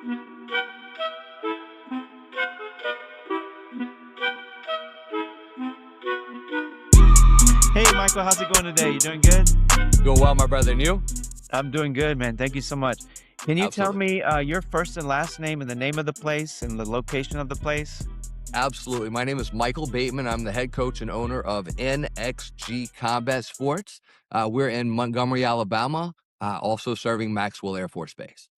Hey, Michael, how's it going today? You doing good? Doing well, my brother, and you? I'm doing good, man. Thank you so much. Can you tell Absolutely. me your first and last name and the name of the place and the location of the place? Absolutely. My name is Michael Bateman. I'm the head coach and owner of NXG Combat Sports. We're in Montgomery, Alabama, also serving Maxwell Air Force Base.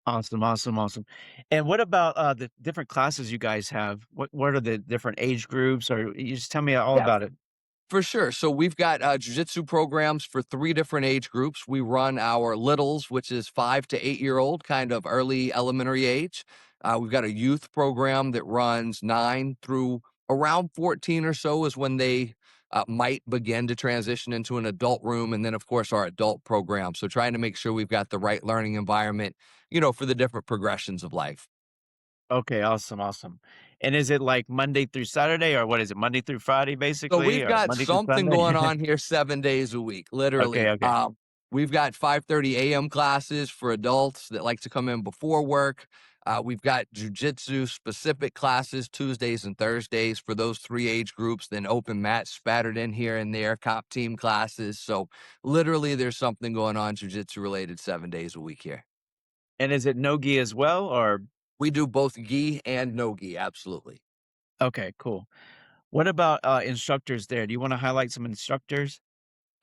Awesome, awesome, awesome. And what about the different classes you guys have? What are the different age groups, or you just tell me all Yeah, about it? for sure. So we've got jiu-jitsu programs for three different age groups. We run our littles, which is 5 to 8 year old, kind of early elementary age. We've got a youth program that runs 9 through around 14 or so is when they might begin to transition into an adult room. And then, of course, our adult program. So trying to make sure we've got the right learning environment, for the different progressions of life. Okay, awesome, awesome. And is it like Monday through Saturday, or what is it? Monday through Friday, So basically, we've or got Monday through something Sunday? going on here 7 days a week, Okay, literally. okay. We've got 5:30 AM classes for adults that like to come in before work. We've got jujitsu specific classes Tuesdays and Thursdays for those 3 age groups, then open mats spattered in here and there, comp team classes. So literally there's something going on jujitsu related 7 days a week here. And is it no-gi as well, or We do both gi and no gi, absolutely. okay, cool. What about instructors there? Do you want to highlight some instructors?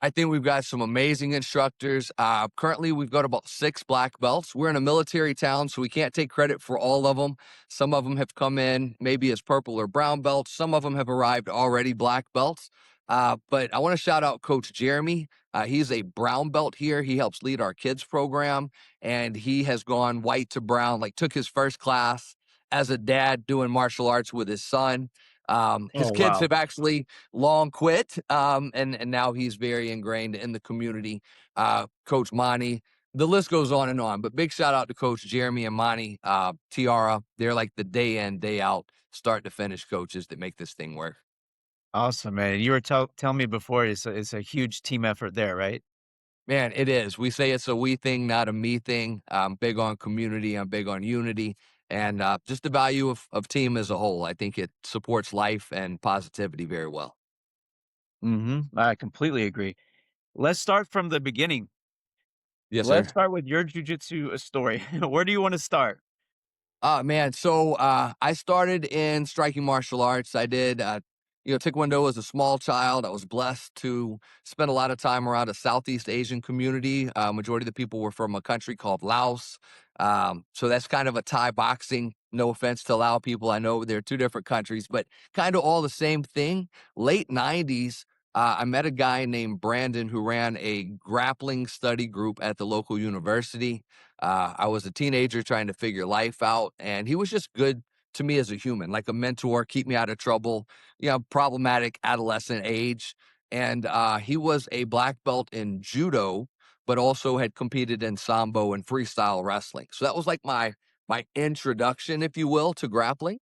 I think we've got some amazing instructors. Currently, we've got about 6 black belts. We're in a military town, so we can't take credit for all of them. Some of them have come in maybe as purple or brown belts. Some of them have arrived already black belts. But I want to shout out Coach Jeremy. He's a brown belt here. He helps lead our kids program, and he has gone white to brown, like took his first class as a dad doing martial arts with his son. His Oh, kids wow. have actually long quit, and now he's very ingrained in the community. Coach Monty, the list goes on and on. But big shout out to Coach Jeremy and Monty Tiara. They're like the day in, day out, start to finish coaches that make this thing work. Awesome, man. You were telling me before it's a huge team effort there, right? Man, it is. We say it's a we thing, not a me thing. I'm big on community. I'm big on unity, and just the value of team as a whole. I think it supports life and positivity very well. I completely agree. Let's start from the beginning. Yes, Let's sir. start with your jujitsu story. Where do you want to start? Man, so I started in striking martial arts. I did, Taekwondo as a small child. I was blessed to spend a lot of time around a Southeast Asian community. Majority of the people were from a country called Laos. So that's kind of a Thai boxing. No offense to Lao people. I know they're two different countries, but kind of all the same thing. Late 90s, I met a guy named Brandon who ran a grappling study group at the local university. I was a teenager trying to figure life out, and he was just good to me as a human, like a mentor, keep me out of trouble, problematic adolescent age. And he was a black belt in judo, but also had competed in sambo and freestyle wrestling. So that was like my introduction, if you will, to grappling.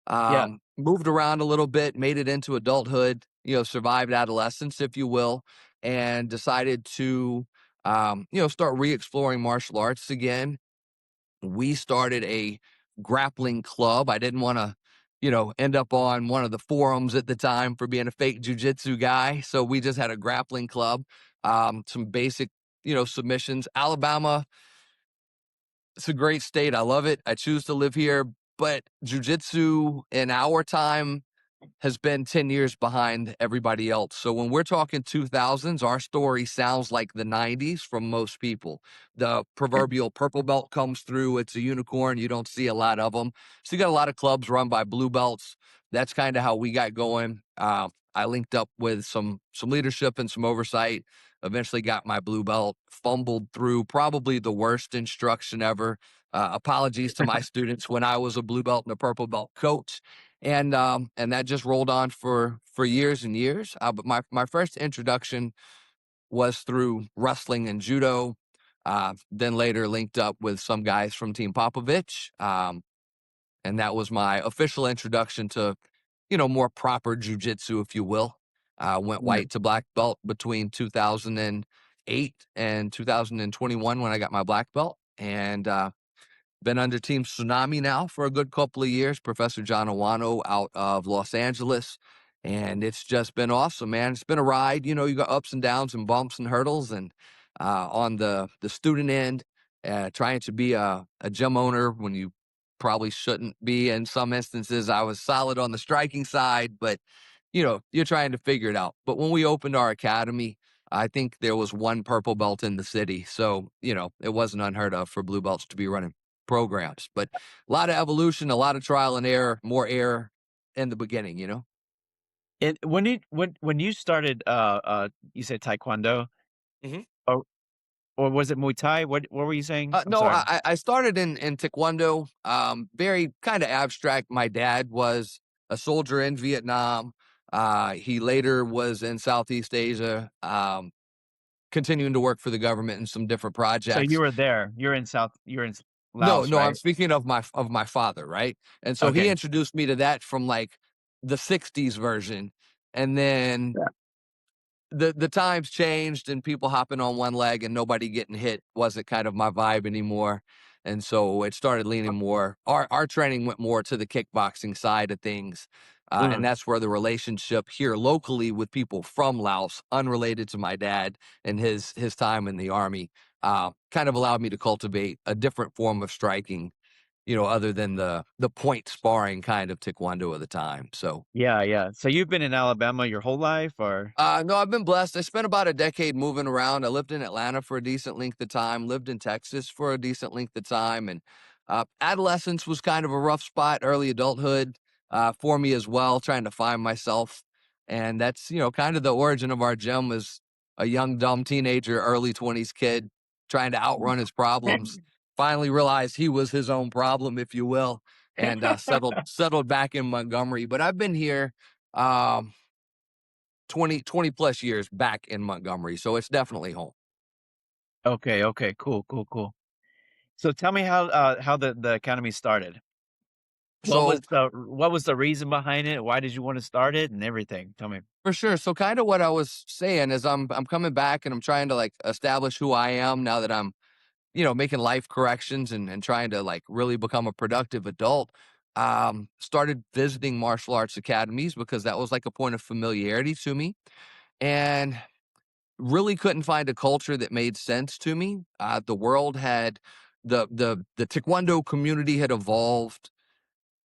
Yeah. Moved around a little bit, made it into adulthood, survived adolescence, if you will, and decided to start re-exploring martial arts again. We started a grappling club. I didn't want to, end up on one of the forums at the time for being a fake jujitsu guy. So we just had a grappling club, some basic, submissions. Alabama, it's a great state. I love it. I choose to live here, but jujitsu in our time has been 10 years behind everybody else. So when we're talking 2000s, our story sounds like the 90s from most people. The proverbial purple belt comes through. It's a unicorn. You don't see a lot of them. So you got a lot of clubs run by blue belts. That's kind of how we got going. I linked up with some leadership and some oversight. Eventually got my blue belt, fumbled through probably the worst instruction ever. Apologies to my students when I was a blue belt and a purple belt coach, and that just rolled on for years and years. But my first introduction was through wrestling and judo. Then later linked up with some guys from Team Popovich, and that was my official introduction to more proper jujitsu, if you will. Went Yeah. white to black belt between 2008 and 2021 when I got my black belt, and been under Team Tsunami now for a good couple of years, Professor John Awano out of Los Angeles. And it's just been awesome, man. It's been a ride. You know, you got ups and downs and bumps and hurdles. And on the student end, trying to be a gym owner when you probably shouldn't be in some instances. I was solid on the striking side, but you know, you're trying to figure it out. But when we opened our academy, I think there was one purple belt in the city. So, you know, it wasn't unheard of for blue belts to be running programs. But a lot of evolution, a lot of trial and error, more error in the beginning, you know? And when you started, you said taekwondo Mhm. or was it Muay Thai? What were you saying? I'm No, sorry. I started in taekwondo, very kind of abstract. My dad was a soldier in Vietnam. He later was in Southeast Asia, continuing to work for the government in some different So you projects. were there. You're in No, Laos, no, I'm right? speaking of my father, right? And so he Okay. introduced me to that from like the 60s version. And then Yeah. the times changed and people hopping on one leg and nobody getting hit wasn't kind of my vibe anymore. And so it started leaning more. Our training went more to the kickboxing side of things. And Mm. that's where the relationship here locally with people from Laos, unrelated to my dad and his time in the army, kind of allowed me to cultivate a different form of striking, you know, other than the point sparring kind of taekwondo of the time. So Yeah, yeah. So you've been in Alabama your whole life or no, I've been blessed. I spent about a decade moving around. I lived in Atlanta for a decent length of time, lived in Texas for a decent length of time, and adolescence was kind of a rough spot, early adulthood for me as well, trying to find myself. And that's, you know, kind of the origin of our gym as a young, dumb teenager, early 20s kid trying to outrun his problems. Finally realized he was his own problem, if you will, and settled back in Montgomery. But I've been here. Um, 20 plus years back in Montgomery, so it's definitely home. Okay, okay, cool, cool, cool. So tell me how the academy started. So What was the reason behind it? Why did you wanna start it and everything? Tell me. for sure. So kind of what I was saying is I'm coming back and I'm trying to like establish who I am now that I'm, you know, making life corrections and trying to like really become a productive adult. Started visiting martial arts academies because that was like a point of familiarity to me. And really couldn't find a culture that made sense to me. The world had the taekwondo community had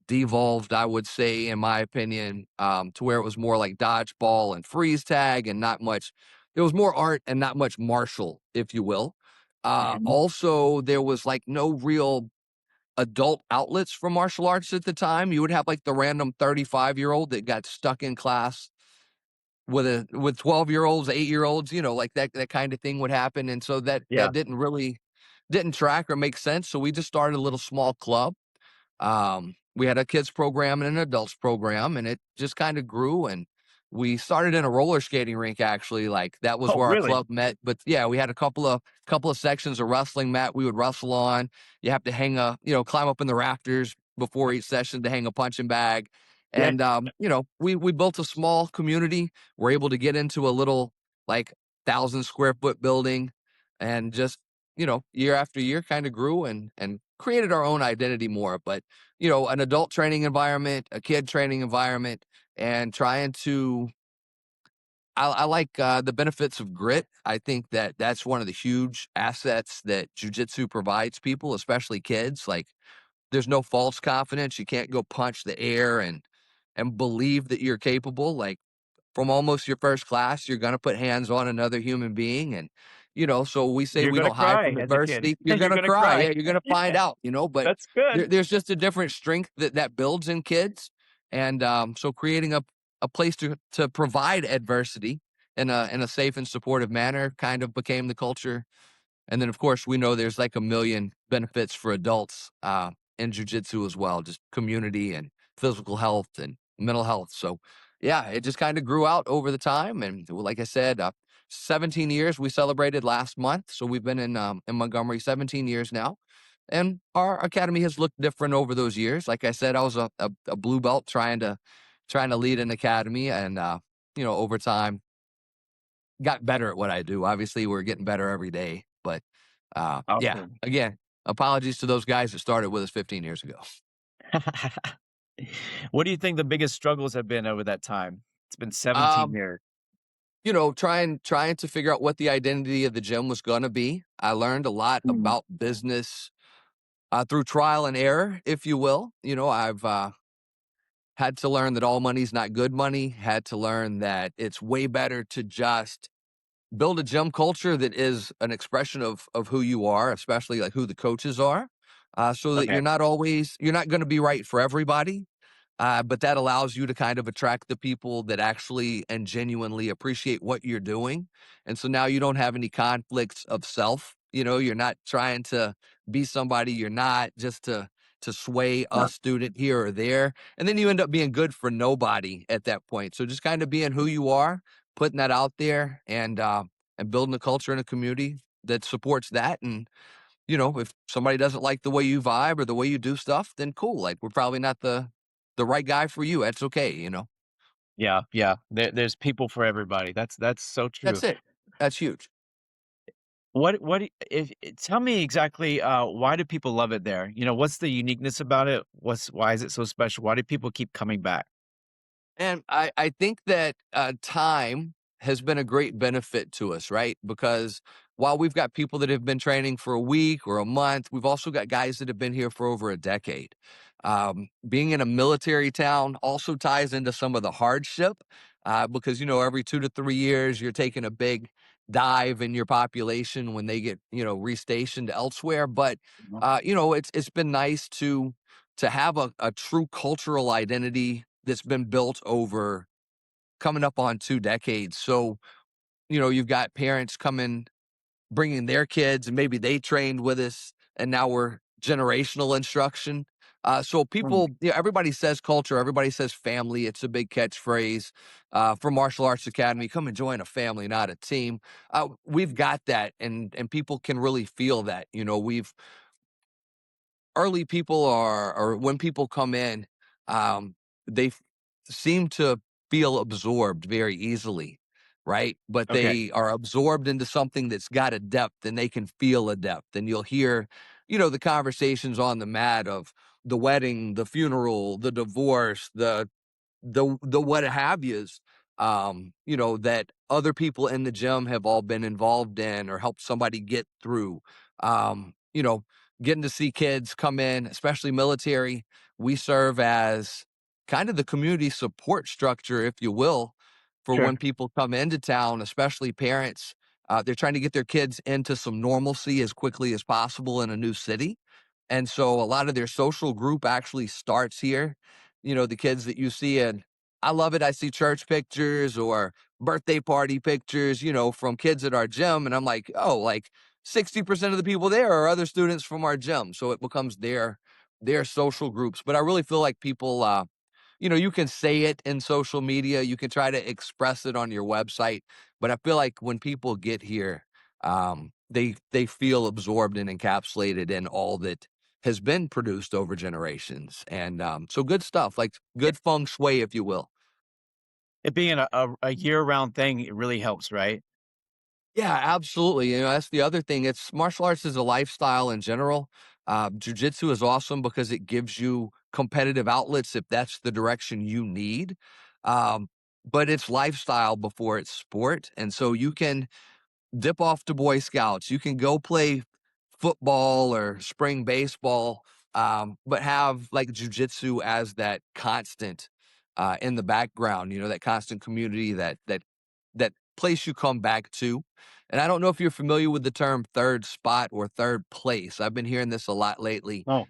devolved, I would say, in my opinion, to where it was more like dodgeball and freeze tag and not much. It was more art and not much martial, if you will. Mhm. Also, there was like no real adult outlets for martial arts at the time. You would have like the random 35-year-old that got stuck in class with 12-year-olds, 8-year-olds, you know, like that kind of thing would happen. And so that Yeah. didn't track or make sense. So we just started a little small club. We had a kids program and an adults program, and it just kind of grew. And we started in a roller skating rink, actually. Like that was Oh, where our really? club met. But yeah, we had a couple of sections of wrestling mat we would wrestle on. You have to climb up in the rafters before each session to hang a punching bag. Yeah. And you know, we built a small community. We're able to get into a little like 1,000 square foot building and just, you know, year after year kind of grew and created our own identity more. But you know, an adult training environment, a kid training environment, and trying to. I like the benefits of grit. I think that that's one of the huge assets that jujitsu provides people, especially kids. Like, there's no false confidence. You can't go punch the air and believe that you're capable. Like from almost your first class, you're gonna put hands on another human being, and, you know, so we say You're we gonna don't hide cry from as a kid. adversity. You're You're gonna gonna cry, cry. yeah, you're gonna find Yeah, out, you know, but that's good. there's just a different strength that builds in kids, and, so creating a place to provide adversity in a safe and supportive manner kind of became the culture. And then, of course, we know there's like a million benefits for adults in jujitsu as well, just community and physical health and mental health. So, yeah, it just kind of grew out over the time. And like I said, 17 years we celebrated last month. So we've been in Montgomery 17 years now. And our academy has looked different over those years. Like I said, I was a blue belt trying to lead an academy, and you know, over time got better at what I do. Obviously, we're getting better every day, but yeah, Awesome. again, apologies to those guys that started with us 15 years ago. What do you think the biggest struggles have been over that time? It's been 17 Um, years. trying to figure out what the identity of the gym was gonna be. I learned a lot Mm, about business, through trial and error, if you will. I've, had to learn that all money's not good money, had to learn that it's way better to just build a gym culture that is an expression of who you are, especially, like, who the coaches are, so that okay. you're not gonna be right for everybody. But that allows you to kind of attract the people that actually and genuinely appreciate what you're doing. And so now you don't have any conflicts of self. You're not trying to be somebody you're not just to sway a No. student here or there. And then you end up being good for nobody at that point. So just kind of being who you are, putting that out there and building a culture and a community that supports that. And if somebody doesn't like the way you vibe or the way you do stuff, then cool. Like, we're probably not the right guy for you. That's okay. Yeah, yeah. There's people for everybody. That's so true. That's it. That's huge. What if tell me exactly, why do people love it there? What's the uniqueness about it? Why is it so special? Why do people keep coming back? And I think that time has been a great benefit to us, right? Because while we've got people that have been training for a week or a month, we've also got guys that have been here for over a decade. Being in a military town also ties into some of the hardship because, every 2 to 3 years, you're taking a big dive in your population when they get, restationed elsewhere. But, Mhm. it's been nice to have a true cultural identity that's been built over coming up on 2 decades. So, you've got parents coming, bringing their kids, and maybe they trained with us, and now we're generational instruction. So Mm, people, everybody says culture, everybody says family. It's a big catchphrase for martial arts academy. Come and join a family, not a team. We've got that, and people can really feel that. We've early people are or when people come in, they seem to feel absorbed very easily, right? But okay. they are absorbed into something that's got a depth and they can feel a depth. And you'll hear, the conversations on the mat of the wedding, the funeral, the divorce, the what have yous, that other people in the gym have all been involved in or helped somebody get through. Getting to see kids come in, especially military, we serve as kind of the community support structure, if you will, for Sure. when people come into town, especially parents. They're trying to get their kids into some normalcy as quickly as possible in a new city. And so a lot of their social group actually starts here. The kids that you see in I love it. I see church pictures or birthday party pictures, from kids at our gym. And I'm like, oh, like 60% of the people there are other students from our gym. So it becomes their social groups. But I really feel like people you can say it in social media, you can try to express it on your website, but I feel like when people get here, they feel absorbed and encapsulated in all that has been produced over generations, and so good stuff, like good feng shui, if you will. It being a year-round thing, it really helps, right? Yeah, absolutely. That's the other thing. It's martial arts is a lifestyle in general. Jiu-jitsu is awesome because it gives you competitive outlets if that's the direction you need. Um, but it's lifestyle before it's sport. And so you can dip off to Boy Scouts. You can go play football or spring baseball, but have like jujitsu as that constant in the background. That constant community, that place you come back to. And I don't know if you're familiar with the term third spot or third place. I've been hearing this a lot lately. Oh,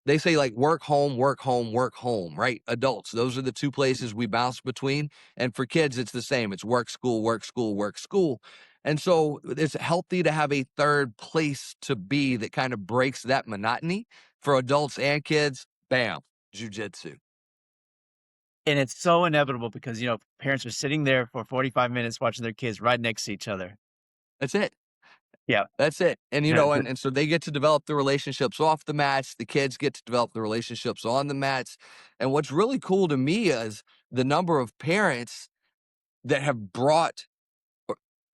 They say like work, home, work, home, work, home, right? Adults, those are the two places we bounce between. And for kids, it's the same. It's work, school, work, school, work, school. And so it's healthy to have a third place to be that kind of breaks that monotony for adults and kids. Bam, jujitsu. and it's so inevitable because, parents are sitting there for 45 minutes watching their kids right next to each other. That's it. Yeah. That's it. And, and so they get to develop the relationships off the mats. The kids get to develop the relationships on the mats. And what's really cool to me is the number of parents that have brought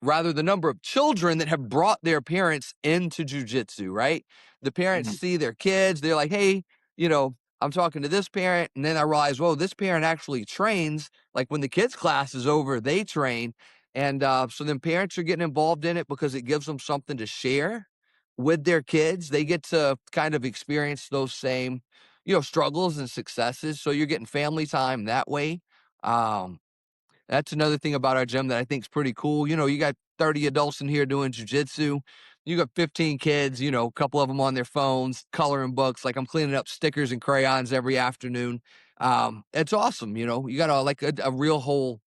rather the number of children that have brought their parents into jujitsu, right? The parents Mhm. see their kids, they're like, hey, you know, I'm talking to this parent, and then I realize, whoa, this parent actually trains. Like when the kids' class is over, they train. And so then parents are getting involved in it because it gives them something to share with their kids. They get to kind of experience those same, struggles and successes. So you're getting family time that way. Um, that's another thing about our gym that I think is pretty cool. You got 30 adults in here doing jujitsu. You got 15 kids, a couple of them on their phones, coloring books. Like I'm cleaning up stickers and crayons every afternoon. It's awesome. You got like a real whole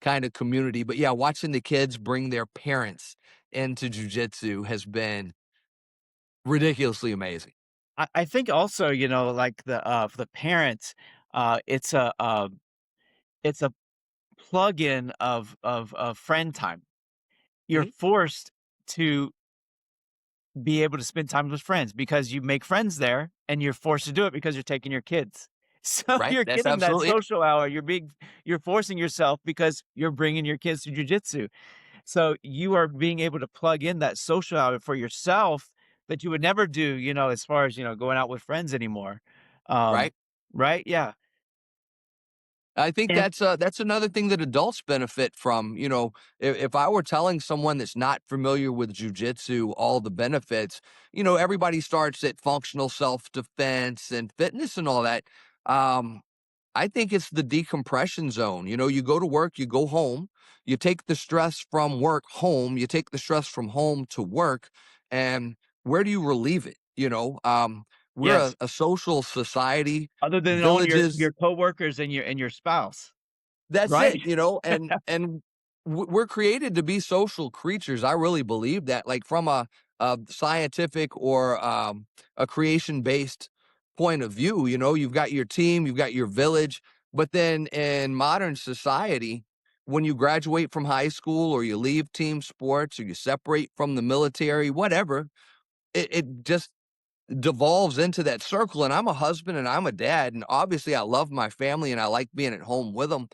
kind of community. But yeah, watching the kids bring their parents into jujitsu has been ridiculously amazing. I think also, like the parents, it's a plug-in of friend time. You're Mhm. forced to be able to spend time with friends because you make friends there, and you're forced to do it because you're taking your kids. So Right? you're That's getting that absolutely it. social hour. You're forcing yourself because you're bringing your kids to jujitsu. So you are being able to plug in that social hour for yourself that you would never do, as far as, going out with friends anymore. Um, Right? right? Yeah. I think And that's another thing that adults benefit from. If I were telling someone that's not familiar with jujitsu all the benefits, everybody starts at functional self defense and fitness and all that. Um, I think it's the decompression zone. You go to work, you go home, you take the stress from work home, you take the stress from home to work, and where do you relieve it? We're yes, a social society. other than on Villages. your coworkers and your spouse, That's right? it, we're created to be social creatures. I really believe that, like from a scientific or a creation based point of view. You've got your team, you've got your village, but then in modern society, when you graduate from high school or you leave team sports or you separate from the military, whatever, it just devolves into that circle. And I'm a husband and I'm a dad, and obviously I love my family and I like being at home with them.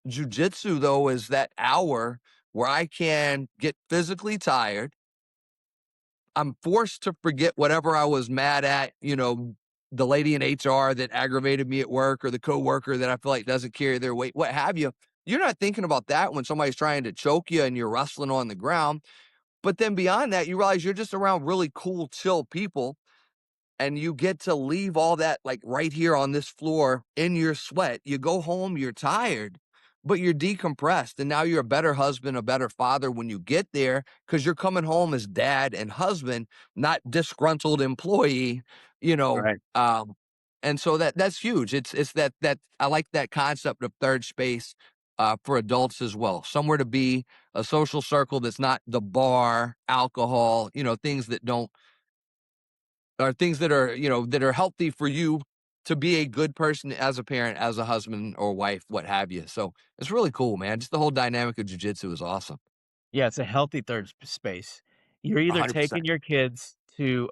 Jujitsu, though, is that hour where I can get physically tired. I'm forced to forget whatever I was mad at, the lady in HR that aggravated me at work or the coworker that I feel like doesn't carry their weight, what have you. You're not thinking about that when somebody's trying to choke you and you're wrestling on the ground. But then beyond that, you realize you're just around really cool, chill people and you get to leave all that like right here on this floor in your sweat. You go home, you're tired, but you're decompressed. And now you're a better husband, a better father when you get there because you're coming home as dad and husband, not disgruntled employee, you know. Right. Um, and so that's huge. It's that I like that concept of third space for adults as well. Somewhere to be, a social circle that's not the bar, alcohol, things that don't are things that are healthy for you to be a good person as a parent, as a husband or wife, what have you. So it's really cool, man. Just the whole dynamic of jujitsu is awesome. Yeah, it's a healthy third space. You're either 100%. taking your kids to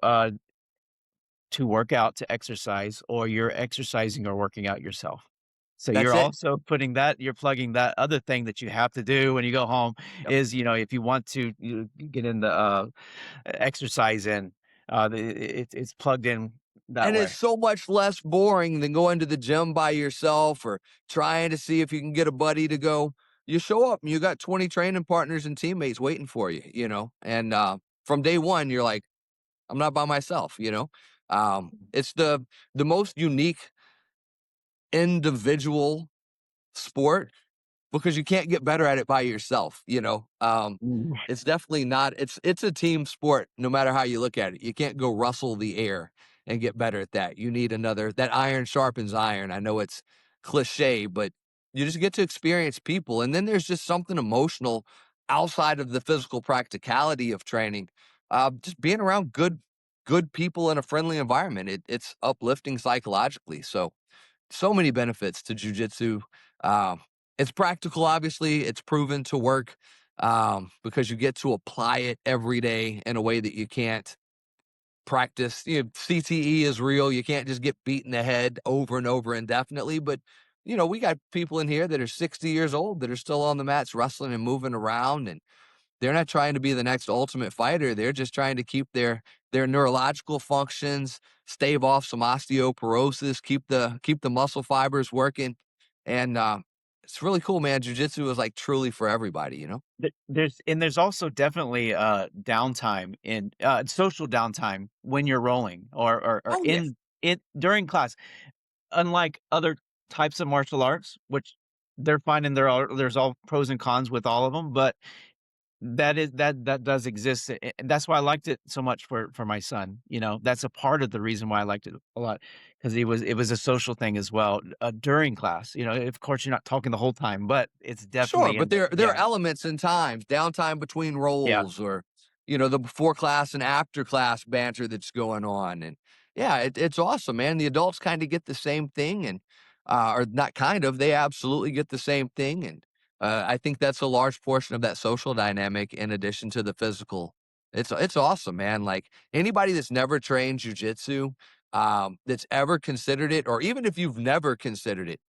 work out, to exercise, or you're exercising or working out yourself. So That's you're it. also you're plugging that other thing that you have to do when you go home Yep. is, if you want to get in the exercise in, it's plugged in that And it's way. so much less boring than going to the gym by yourself or trying to see if you can get a buddy to go. You show up and you got 20 training partners and teammates waiting for you. And from day one, you're like, I'm not by myself. It's the most unique individual sport because you can't get better at it by yourself. Mm. It's definitely not it's a team sport no matter how you look at it. You can't go rustle the air and get better at that. You need another that iron sharpens iron. I know it's cliche, but you just get to experience people. And then there's just something emotional outside of the physical practicality of training. Just being around good people in a friendly environment. It's uplifting psychologically. So many benefits to jujitsu. Um, it's practical, obviously. It's proven to work because you get to apply it every day in a way that you can't practice. CTE is real. You can't just get beat in the head over and over indefinitely. But we got people in here that are 60 years old that are still on the mats wrestling and moving around, and they're not trying to be the next ultimate fighter. They're just trying to keep their neurological functions, stave off some osteoporosis, keep the muscle fibers working, and it's really cool, man. Jiu-jitsu is like truly for everybody, you know? There's also definitely, downtime in social downtime when you're rolling or Oh yeah. in during class. Unlike other types of martial arts, which they're finding there's all pros and cons with all of them, but that does exist, and that's why I liked it so much for my son, you know? That's a part of the reason why I liked it a lot, 'cause it was a social thing as well, during class, you know? Of course, you're not talking the whole time, but it's Sure, definitely but in there. there are Yeah. elements and times, downtime between Yeah. roles or, the before class and after class banter that's going on. And yeah, it's awesome, man. The adults kind of get the same thing and or not kind of, they absolutely get the same thing. And I think that's a large portion of that social dynamic in addition to the physical. It's awesome, man. Like anybody that's never trained jujitsu, that's ever considered it, or even if you've never considered it,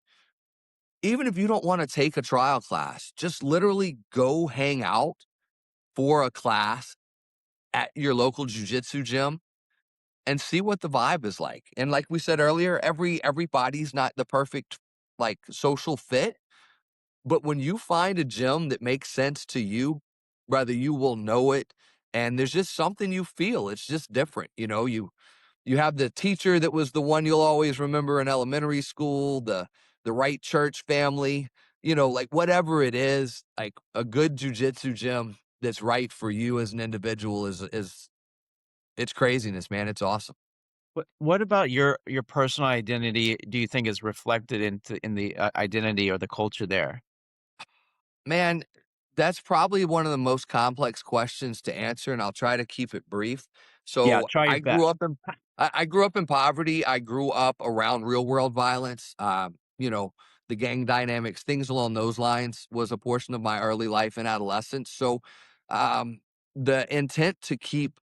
even if you don't wanna take a trial class, just literally go hang out for a class at your local jujitsu gym and see what the vibe is like. And like we said earlier, everybody's not the perfect, like, social fit, but when you find a gym that makes sense to you, brother, you will know it, and there's just something you feel, it's just different, you have the teacher that was the one you'll always remember in elementary school, the right church family, like whatever it is, like a good jujitsu gym that's right for you as an individual is it's craziness, man. It's awesome. What about your personal identity do you think is reflected in the, identity or the culture there? Man, that's probably one of the most complex questions to answer, and I'll try to keep it brief. Yeah, So try your best. I grew up in poverty. I grew up around real world violence. The gang dynamics, things along those lines was a portion of my early life and adolescence. So um, the intent to keep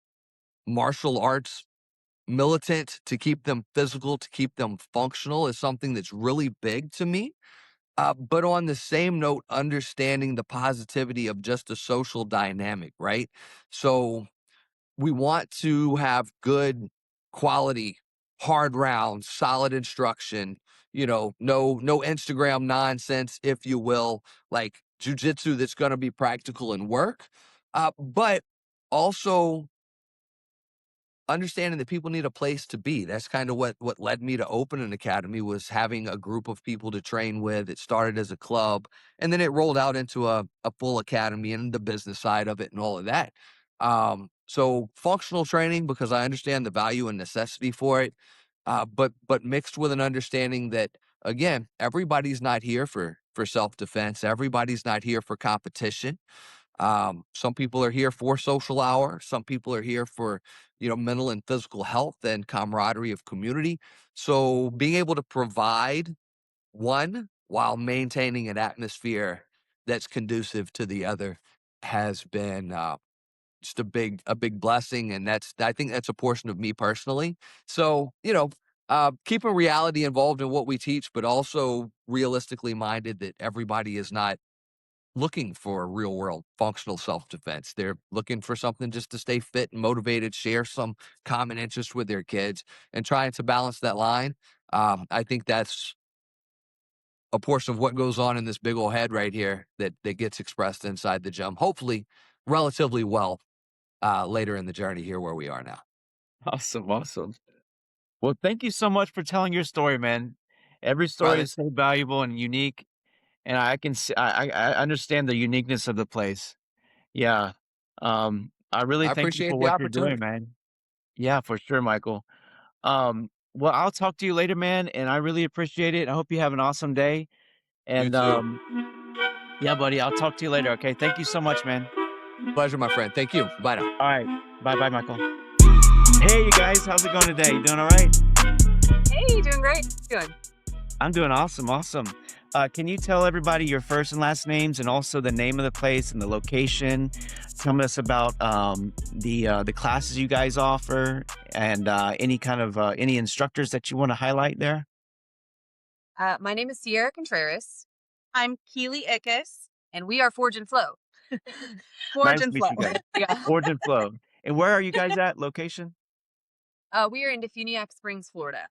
martial arts militant, to keep them physical, to keep them functional is something that's really big to me. But on the same note, understanding the positivity of just a social dynamic, right? So we want to have good quality, hard rounds, solid instruction, no Instagram nonsense, if you will, like jujitsu that's going to be practical and work. But also understanding that people need a place to be. That's kind of what led me to open an academy, was having a group of people to train with. It started as a club, and then it rolled out into a full academy and the business side of it and all of that. So functional training, because I understand the value and necessity for it, but mixed with an understanding that, again, everybody's not here for self defense. Everybody's not here for competition. Some people are here for social hour. Some people are here for, mental and physical health and camaraderie of community. So being able to provide one while maintaining an atmosphere that's conducive to the other has been just a big blessing. And I think that's a portion of me personally. So, keeping reality involved in what we teach, but also realistically minded that everybody is not looking for real world functional self-defense. They're looking for something just to stay fit and motivated, share some common interest with their kids, and trying to balance that line. I think that's a portion of what goes on in this big old head right here that gets expressed inside the gym, hopefully relatively well later in the journey here where we are now. Awesome, awesome. Well, thank you so much for telling your story, man. Every story Brother, is so valuable and unique, and I can s I understand the uniqueness of the place. Yeah. I really I thank you appreciate for the what you're doing, opportunity. man. Yeah, for sure, Michael. Well, I'll talk to you later, man, and I really appreciate it. I hope you have an awesome day, You and, too. yeah, buddy, I'll talk to you later, okay? Thank you so much, man. Pleasure, my friend. Thank you. Bye now. Alright. Bye-bye, Michael. Hey, you guys, how's it going today? You doing alright? Hey, doing great. Good. I'm doing awesome, awesome. Can you tell everybody your first and last names and also the name of the place and the location? Tell us about the classes you guys offer and any kind of any instructors that you want to highlight there. My name is Sierra Contreras, I'm Keely Ickes. and we are Forge and Flow. Forge Nice to and meet flow. you guys. Yeah. Forge and Flow. And where are you guys at, location? We are in DeFuniak Springs, Florida.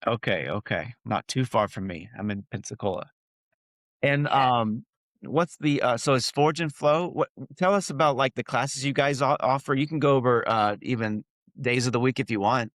Okay, okay. Not too far from me. I'm in Pensacola. And, Yeah. what's the, so it's Forge and Flow? What tell us about, like, the classes you guys offer. You can go over, even days of the week if you want.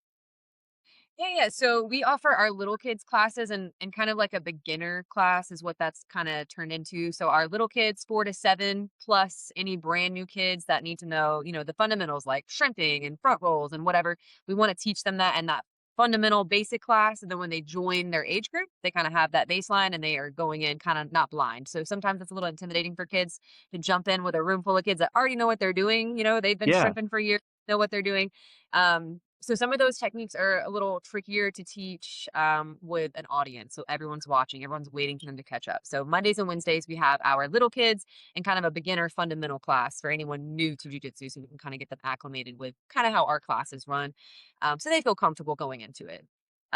Yeah. So we offer our little kids classes and kind of like a beginner class is what that's kind of turned into. So our little kids, 4 to 7, plus any brand new kids that need to know, the fundamentals like shrimping and front rolls and whatever. We want to teach them that and that fundamental basic class. And then when they join their age group, they kind of have that baseline and they are going in kind of not blind. So sometimes it's a little intimidating for kids to jump in with a room full of kids that already know what they're doing. They've been Yeah. shrimping for years, know what they're doing. So some of those techniques are a little trickier to teach with an audience. So everyone's watching, everyone's waiting for them to catch up. So Mondays and Wednesdays, we have our little kids and kind of a beginner fundamental class for anyone new to jiu-jitsu. So we can kind of get them acclimated with kind of how our classes run. So they feel comfortable going into it.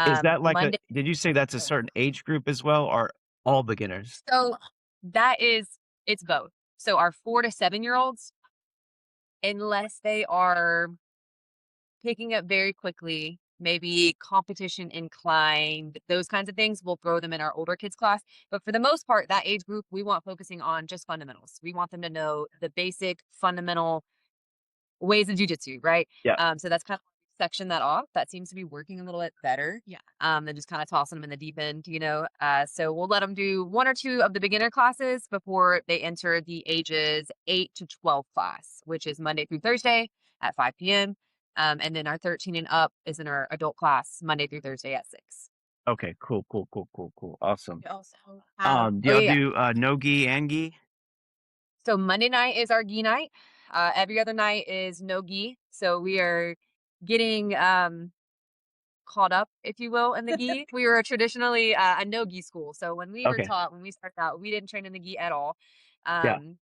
Is that like a Monday. did you say that's a certain age group as well, or all beginners? So that is, it's both. So our 4 to 7 year olds, unless they are picking up very quickly, maybe competition inclined, those kinds of things, we'll throw them in our older kids class. But for the most part, that age group, we want focusing on just fundamentals. We want them to know the basic fundamental ways of jujitsu, right? Yeah. So that's kind of section that off. That seems to be working a little bit better. Yeah. Than just kind of tossing them in the deep end. So we'll let them do 1 or 2 of the beginner classes before they enter the ages 8 to 12 class, which is Monday through Thursday at 5 p.m. And then our 13 and up is in our adult class Monday through Thursday at 6. Okay, cool, cool, cool, cool, cool. Awesome. We also have, Do oh y'all yeah. do no gi and gi? So Monday night is our gi night. Every other night is no gi. So we are getting caught up, if you will, in the gi. We were traditionally a no gi school. So when we were Okay. taught, when we started out, we didn't train in the gi at all. Yeah. Um,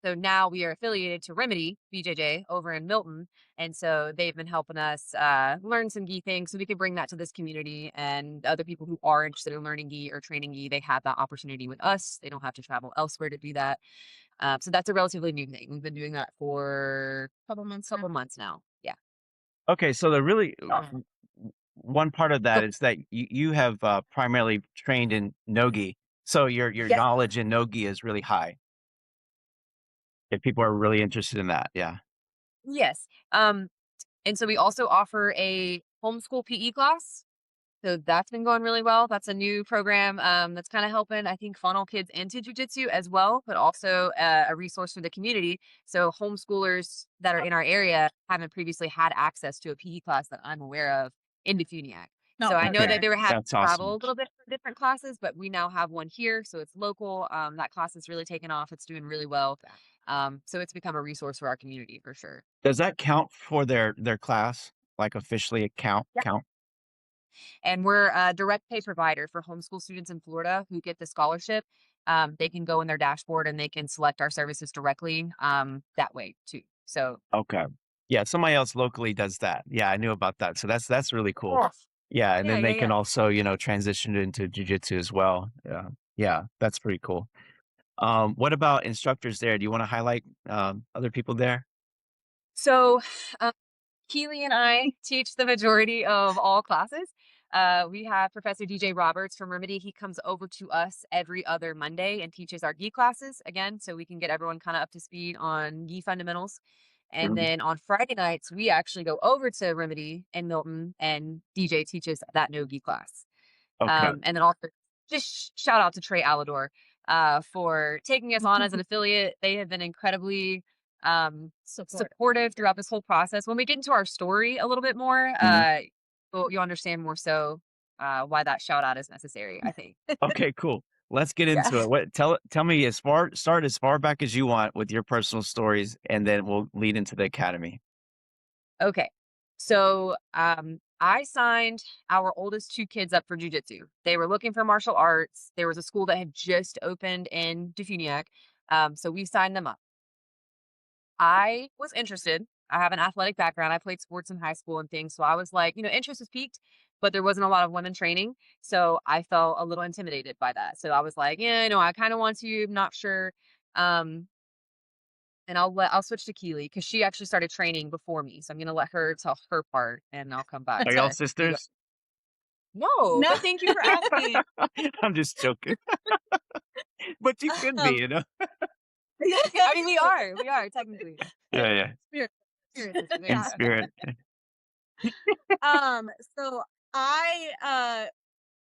so now we are affiliated to Remedy BJJ over in Milton. And so they've been helping us learn some gi things so we can bring that to this community. And other people who are interested in learning gi or training gi, they have that opportunity with us. They don't have to travel elsewhere to do that. So that's a relatively new thing. We've been doing that for couple months now. Yeah. Okay, so the really one part of that is that you have primarily trained in no-gi, so your Yes. knowledge in no-gi is really high. If people are really interested in that, yeah. Yes. And so we also offer a homeschool PE class. So that's been going really well. That's a new program that's kind of helping, I think, funnel kids into jujitsu as well, but also a resource for the community. So homeschoolers that are in our area haven't previously had access to a PE class that I'm aware of in DeFuniak. So I know that Okay, they were having that's to travel awesome. a little bit for different classes, but we now have one here, so it's local. That class is really taken off. It's doing really well. So it's become a resource for our community for sure. Does that count for their class? Like officially count? And we're a direct pay provider for homeschool students in Florida who get the scholarship. They can go in their dashboard and they can select our services directly that way too. So Okay. Yeah, somebody else locally does that. Yeah, I knew about that. So that's really cool. yes. Yeah, and Yeah, then yeah, they can yeah. also, transition into jujitsu as well. Yeah. Yeah, that's pretty cool. What about instructors there? Do you want to highlight other people there? So Keely and I teach the majority of all classes. We have Professor DJ Roberts from Remedy. He comes over to us every other Monday and teaches our gi classes again, so we can get everyone kind of up to speed on gi fundamentals. And Mhm. then on Friday nights, we actually go over to Remedy in Milton, and DJ teaches that no gi class. Okay. And then also just shout out to Trey Alador for taking us on as an affiliate. They have been incredibly supportive throughout this whole process. When we get into our story a little bit more, Mhm. you'll understand more so why that shout out is necessary, I think. Okay, cool. Let's get Yeah. into it. Tell me start as far back as you want with your personal stories, and then we'll lead into the academy. Okay. So I signed our oldest 2 kids up for jujitsu. They were looking for martial arts. There was a school that had just opened in DeFuniak. So we signed them up. I was interested. I have an athletic background. I played sports in high school and things. So I was like, interest was peaked, but there wasn't a lot of women training. So I felt a little intimidated by that. So I was like, yeah, I kind of want to, I'm not sure. Um, and I'll switch to Keely because she actually started training before me, so I'm gonna let her tell her part, and I'll come back Are y'all to you. sisters? No, No. but thank you for asking. I'm just joking. But you could be, Um, you know? I mean, we are technically Yeah, yeah. Spirit. spirit sisters. There In you go. spirit. Um, so I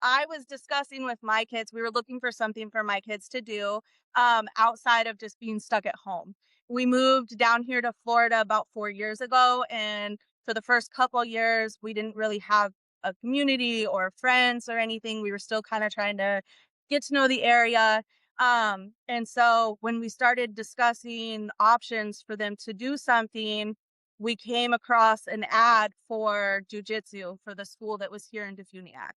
I was discussing with my kids. We were looking for something for my kids to do outside of just being stuck at home. We moved down here to Florida about 4 years ago, and for the first couple years, we didn't really have a community or friends or anything. We were still kind of trying to get to know the area. And so when we started discussing options for them to do something, we came across an ad for jujitsu for the school that was here in DeFuniak.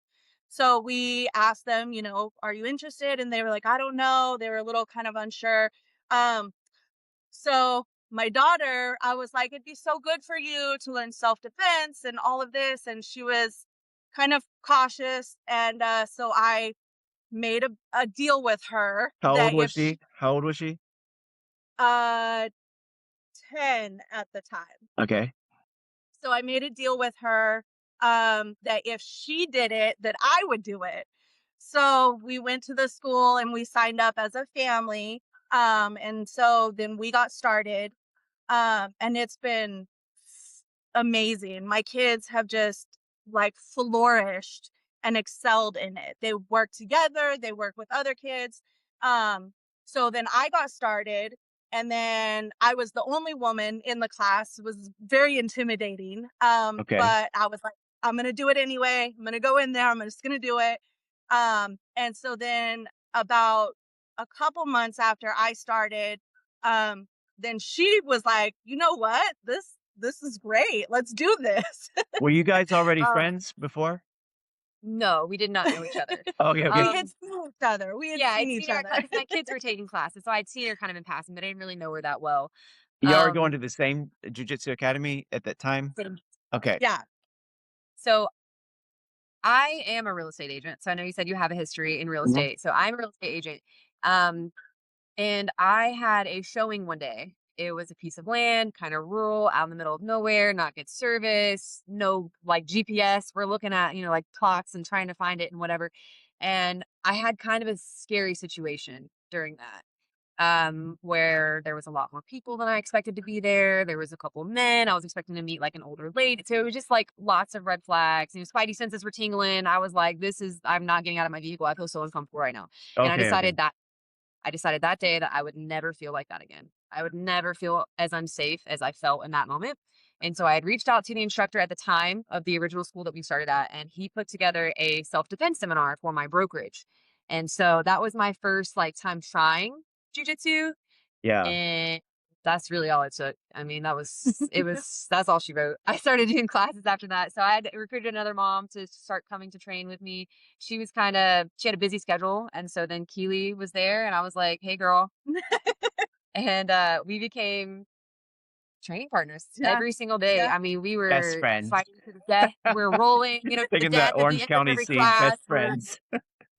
So we asked them, are you interested? And they were like, I don't know. They were a little kind of unsure. Um, so my daughter, I was like, it'd be so good for you to learn self-defense and all of this. And she was kind of cautious. And so I made a deal with her How old that was if she, she? How old was she? uh, 10 at the time. Okay. So I made a deal with her that if she did it, that I would do it. So we went to the school and we signed up as a family. And so then we got started. And it's been amazing. My kids have just like flourished and excelled in it. They work together, they work with other kids. So then I got started, and then I was the only woman in the class. It was very intimidating. Okay. But I was like, I'm gonna do it anyway. I'm gonna go in there, I'm just gonna do it. And so then about a couple months after I started, um, then she was like, "You know what? This is great. Let's do this." Were you guys already Um, friends before? no, we did not know each other. Okay, We okay. had seen each other. We had Yeah, seen I'd each seen her other. because my kids were taking classes, so I'd seen her kind of in passing, but I didn't really know her that well. Y'all are going Um, to the same jujitsu academy at that time? Same. Okay. Yeah. So I am a real estate agent. So I know you said you have a history in real Mhm. estate. So I'm a real estate agent. Um, and I had a showing one day. It was a piece of land, kind of rural, out in the middle of nowhere, not good service, no like GPS. We're looking at, like plots and trying to find it and whatever. And I had kind of a scary situation during that, where there was a lot more people than I expected to be there. There was a couple of men. I was expecting to meet like an older lady. So it was just like lots of red flags. Spidey senses were tingling. I was like, I'm not getting out of my vehicle. I feel so uncomfortable right now. And Okay, okay. I decided that day that I would never feel like that again. I would never feel as unsafe as I felt in that moment. And so I had reached out to the instructor at the time of the original school that we started at, and he put together a self-defense seminar for my brokerage. And so that was my first like time trying jujitsu. Yeah. And that's really all it took. I mean, that's all she wrote. I started doing classes after that. So I had recruited another mom to start coming to train with me. She had a busy schedule. And so then Keely was there and I was like, hey girl. And we became training partners Yeah. every single day. Yeah. I mean, we Best were friends. fighting to the death. We're rolling, to the Taking that death at the Orange end of County every scene, class. best friends.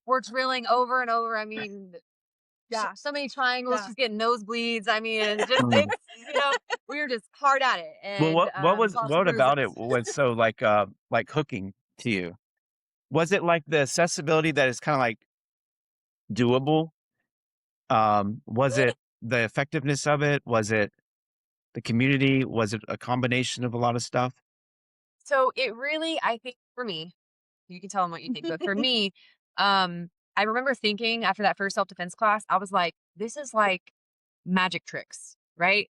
We're drilling over and over. I mean, Yeah. so many triangles. Yeah. She's getting nosebleeds. I mean, it's just Mm. we were just hard at it, Well, and lots of what bruises. about it was so like hooking to you? Was it like the accessibility that is kinda like doable? Was it the effectiveness of it? Was it the community? Was it a combination of a lot of stuff? So it really, I think, for me, you can tell them what you think, but for me, I remember thinking after that first self defense class, I was like, this is like magic tricks, right?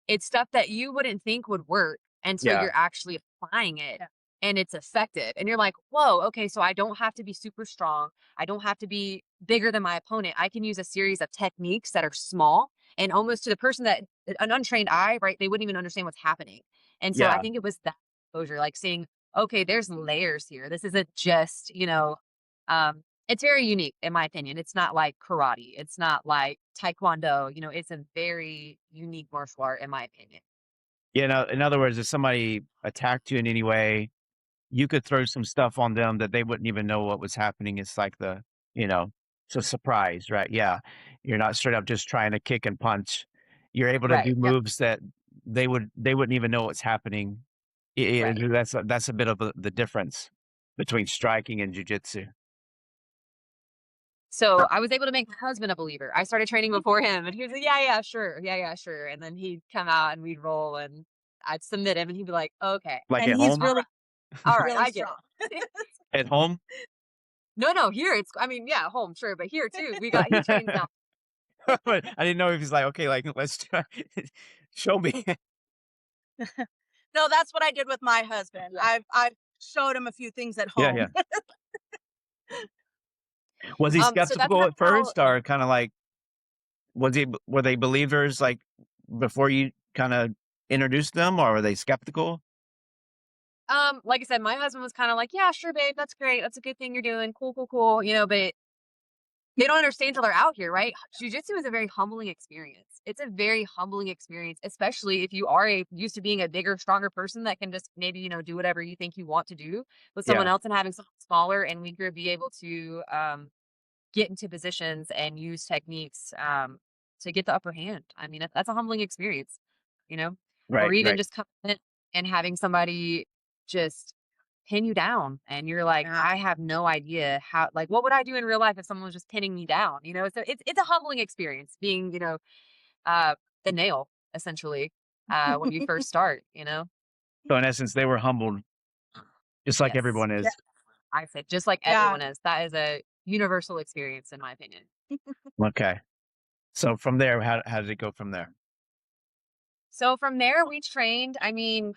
It's stuff that you wouldn't think would work until Yeah. you're actually applying it Yeah. and it's effective. And you're like, whoa, okay, so I don't have to be super strong. I don't have to be bigger than my opponent. I can use a series of techniques that are small and almost to the person that an untrained eye, right? They wouldn't even understand what's happening. And so I Yeah. think it was that exposure, like seeing, okay, there's layers here. This isn't just, it's very unique in my opinion. It's not like karate. It's not like taekwondo. It's a very unique martial art in my opinion. In other words, if somebody attacked you in any way, you could throw some stuff on them that they wouldn't even know what was happening. It's like you know, it's a surprise, right? Yeah. You're not straight up just trying to kick and punch. You're able to do Right. Yep. moves that they wouldn't even know what's happening. Right. That's a bit of the difference between striking and jujitsu. So I was able to make my husband a believer. I started training before him, and he was like, "Yeah, yeah, sure, yeah, yeah, sure." And then he'd come out and we'd roll, and I'd submit him, and he'd be like, "Okay, Like And at he's home? really, all right, really I get strong. it." At home? No, no, here it's. I mean, yeah, home, sure, but here too, we got he trains now. But I didn't know if he's like, "Okay, like, let's try show me." No, that's what I did with my husband. Yeah. I've showed him a few things at Yeah, home. yeah. Was he So that's skeptical kind of at how. first or kinda like were they believers, like, before you kinda introduced them, or were they skeptical? Like I said, my husband was kind of like, "Yeah, sure, babe, that's great. That's a good thing you're doing. Cool, cool, cool." But they don't understand till they're out here, right? Jiu-jitsu is a very humbling experience. It's a very humbling experience, especially if you are used to being a bigger, stronger person that can just maybe, do whatever you think you want to do with someone Yeah, else, and having someone smaller and weaker be able to get into positions and use techniques to get the upper hand. I mean, that's a humbling experience, you know, or right, even right. just coming in and having somebody just pin you down, and you're like, Yeah. I have no idea how, like, what would I do in real life if someone was just pinning me down? So it's a humbling experience being, uh, the nail essentially when you first start. So in essence, they were humbled just like Yes, everyone Yeah. is. I said just like Yeah. everyone is. That is a universal experience, in my opinion. Okay. So from there, how did it go from there? So from there, we trained. I mean,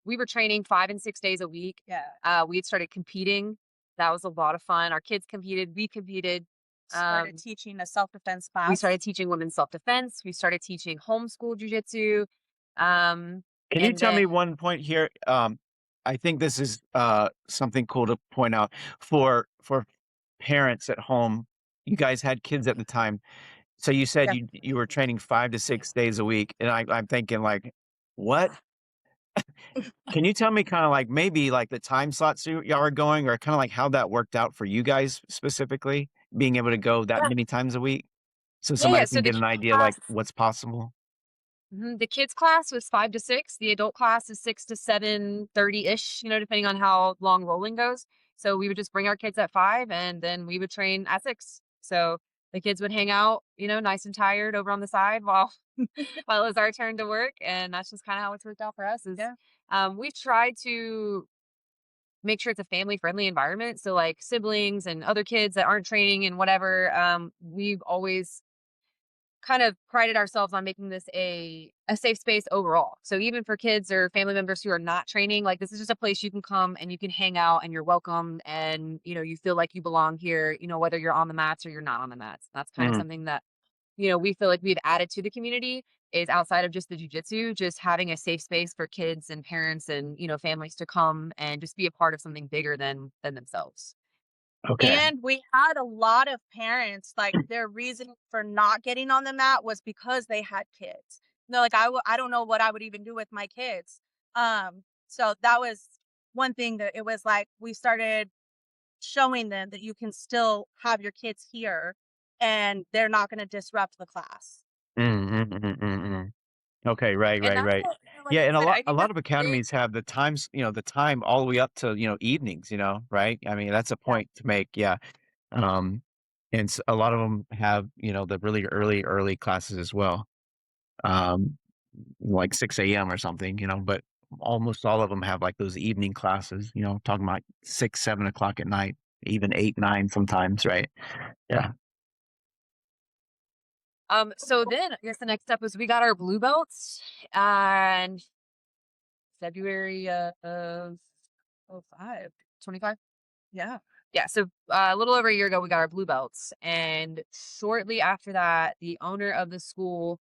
we were training 5 and 6 days a week. Yeah. We had started competing. That was a lot of fun. Our kids competed. We competed. Started teaching a self-defense We class. started teaching women's self-defense. We started teaching homeschool jujitsu. Um, Can you and tell then, me one point here? I think this is something cool to point out for parents at home. You guys had kids at the time, so you said Yeah. you were training 5 to 6 days a week, and I'm thinking like, what? Can you tell me kind of like maybe like the time slots y'all are going, or kind of like how that worked out for you guys specifically, being able to go that yeah, many times a week, so yeah, yeah. somebody So can the get an kids idea like class, what's possible? the kids class was 5 to 6. The adult class is 6 to 7:30 ish. Depending on how long rolling goes. So we would just bring our kids at 5, and then we would train at 6. So the kids would hang out, nice and tired over on the side while while it was our turn to work, and that's just kind of how it's worked out for us. Is Yeah. we've tried to make sure it's a family friendly environment. So like siblings and other kids that aren't training and whatever, we've always kind of prided ourselves on making this a safe space overall. So even for kids or family members who are not training, like this is just a place you can come and you can hang out and you're welcome, and you feel like you belong here, whether you're on the mats or you're not on the mats. That's kind of Mhm. something that we feel like we've added to the community, is outside of just the jujitsu, just having a safe space for kids and parents and, families to come and just be a part of something bigger than themselves. Okay. And we had a lot of parents, like, their reason for not getting on the mat was because they had kids. No, like, I don't know what I would even do with my kids. So that was one thing that it was like, we started showing them that you can still have your kids here and they're not gonna disrupt the class. Mm, mm, mm, mm, mm. Okay, right, And right, that's right. what, like Yeah, I and said, I a think lot that's of a big. academies have the times, the time all the way up to, evenings, right? I mean, that's a Yeah. point to make, yeah. Um, and a lot of them have, the really early classes as well. Um, like 6 a.m. or something, but almost all of them have like those evening classes, talking about 6, 7 o'clock at night, even 8, 9 sometimes, right? Yeah. So then I guess the next step was we got our blue belts and February of 05, 25. Yeah. Yeah, so a little over a year ago, we got our blue belts, and shortly after that, the owner of the school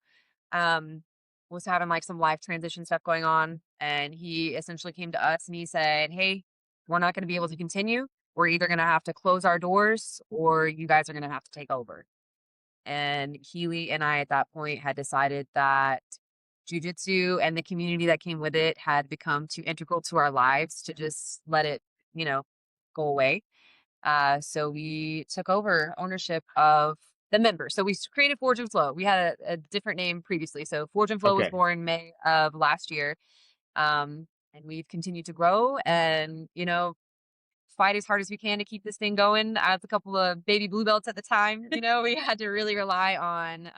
um, was having like some life transition stuff going on, and he essentially came to us and he said, "Hey, we're not going to be able to continue. We're either going to have to close our doors, or you guys are going to have to take over." And Keely and I, at that point, had decided that jujitsu and the community that came with it had become too integral to our lives to just let it, you know, go away. So we took over ownership of the members. So we created Forge and Flow. We had a different name previously. So Forge and Flow was Okay. born May of last year. And we've continued to grow and, fight as hard as we can to keep this thing going. As a couple of baby blue belts at the time, we had to really rely on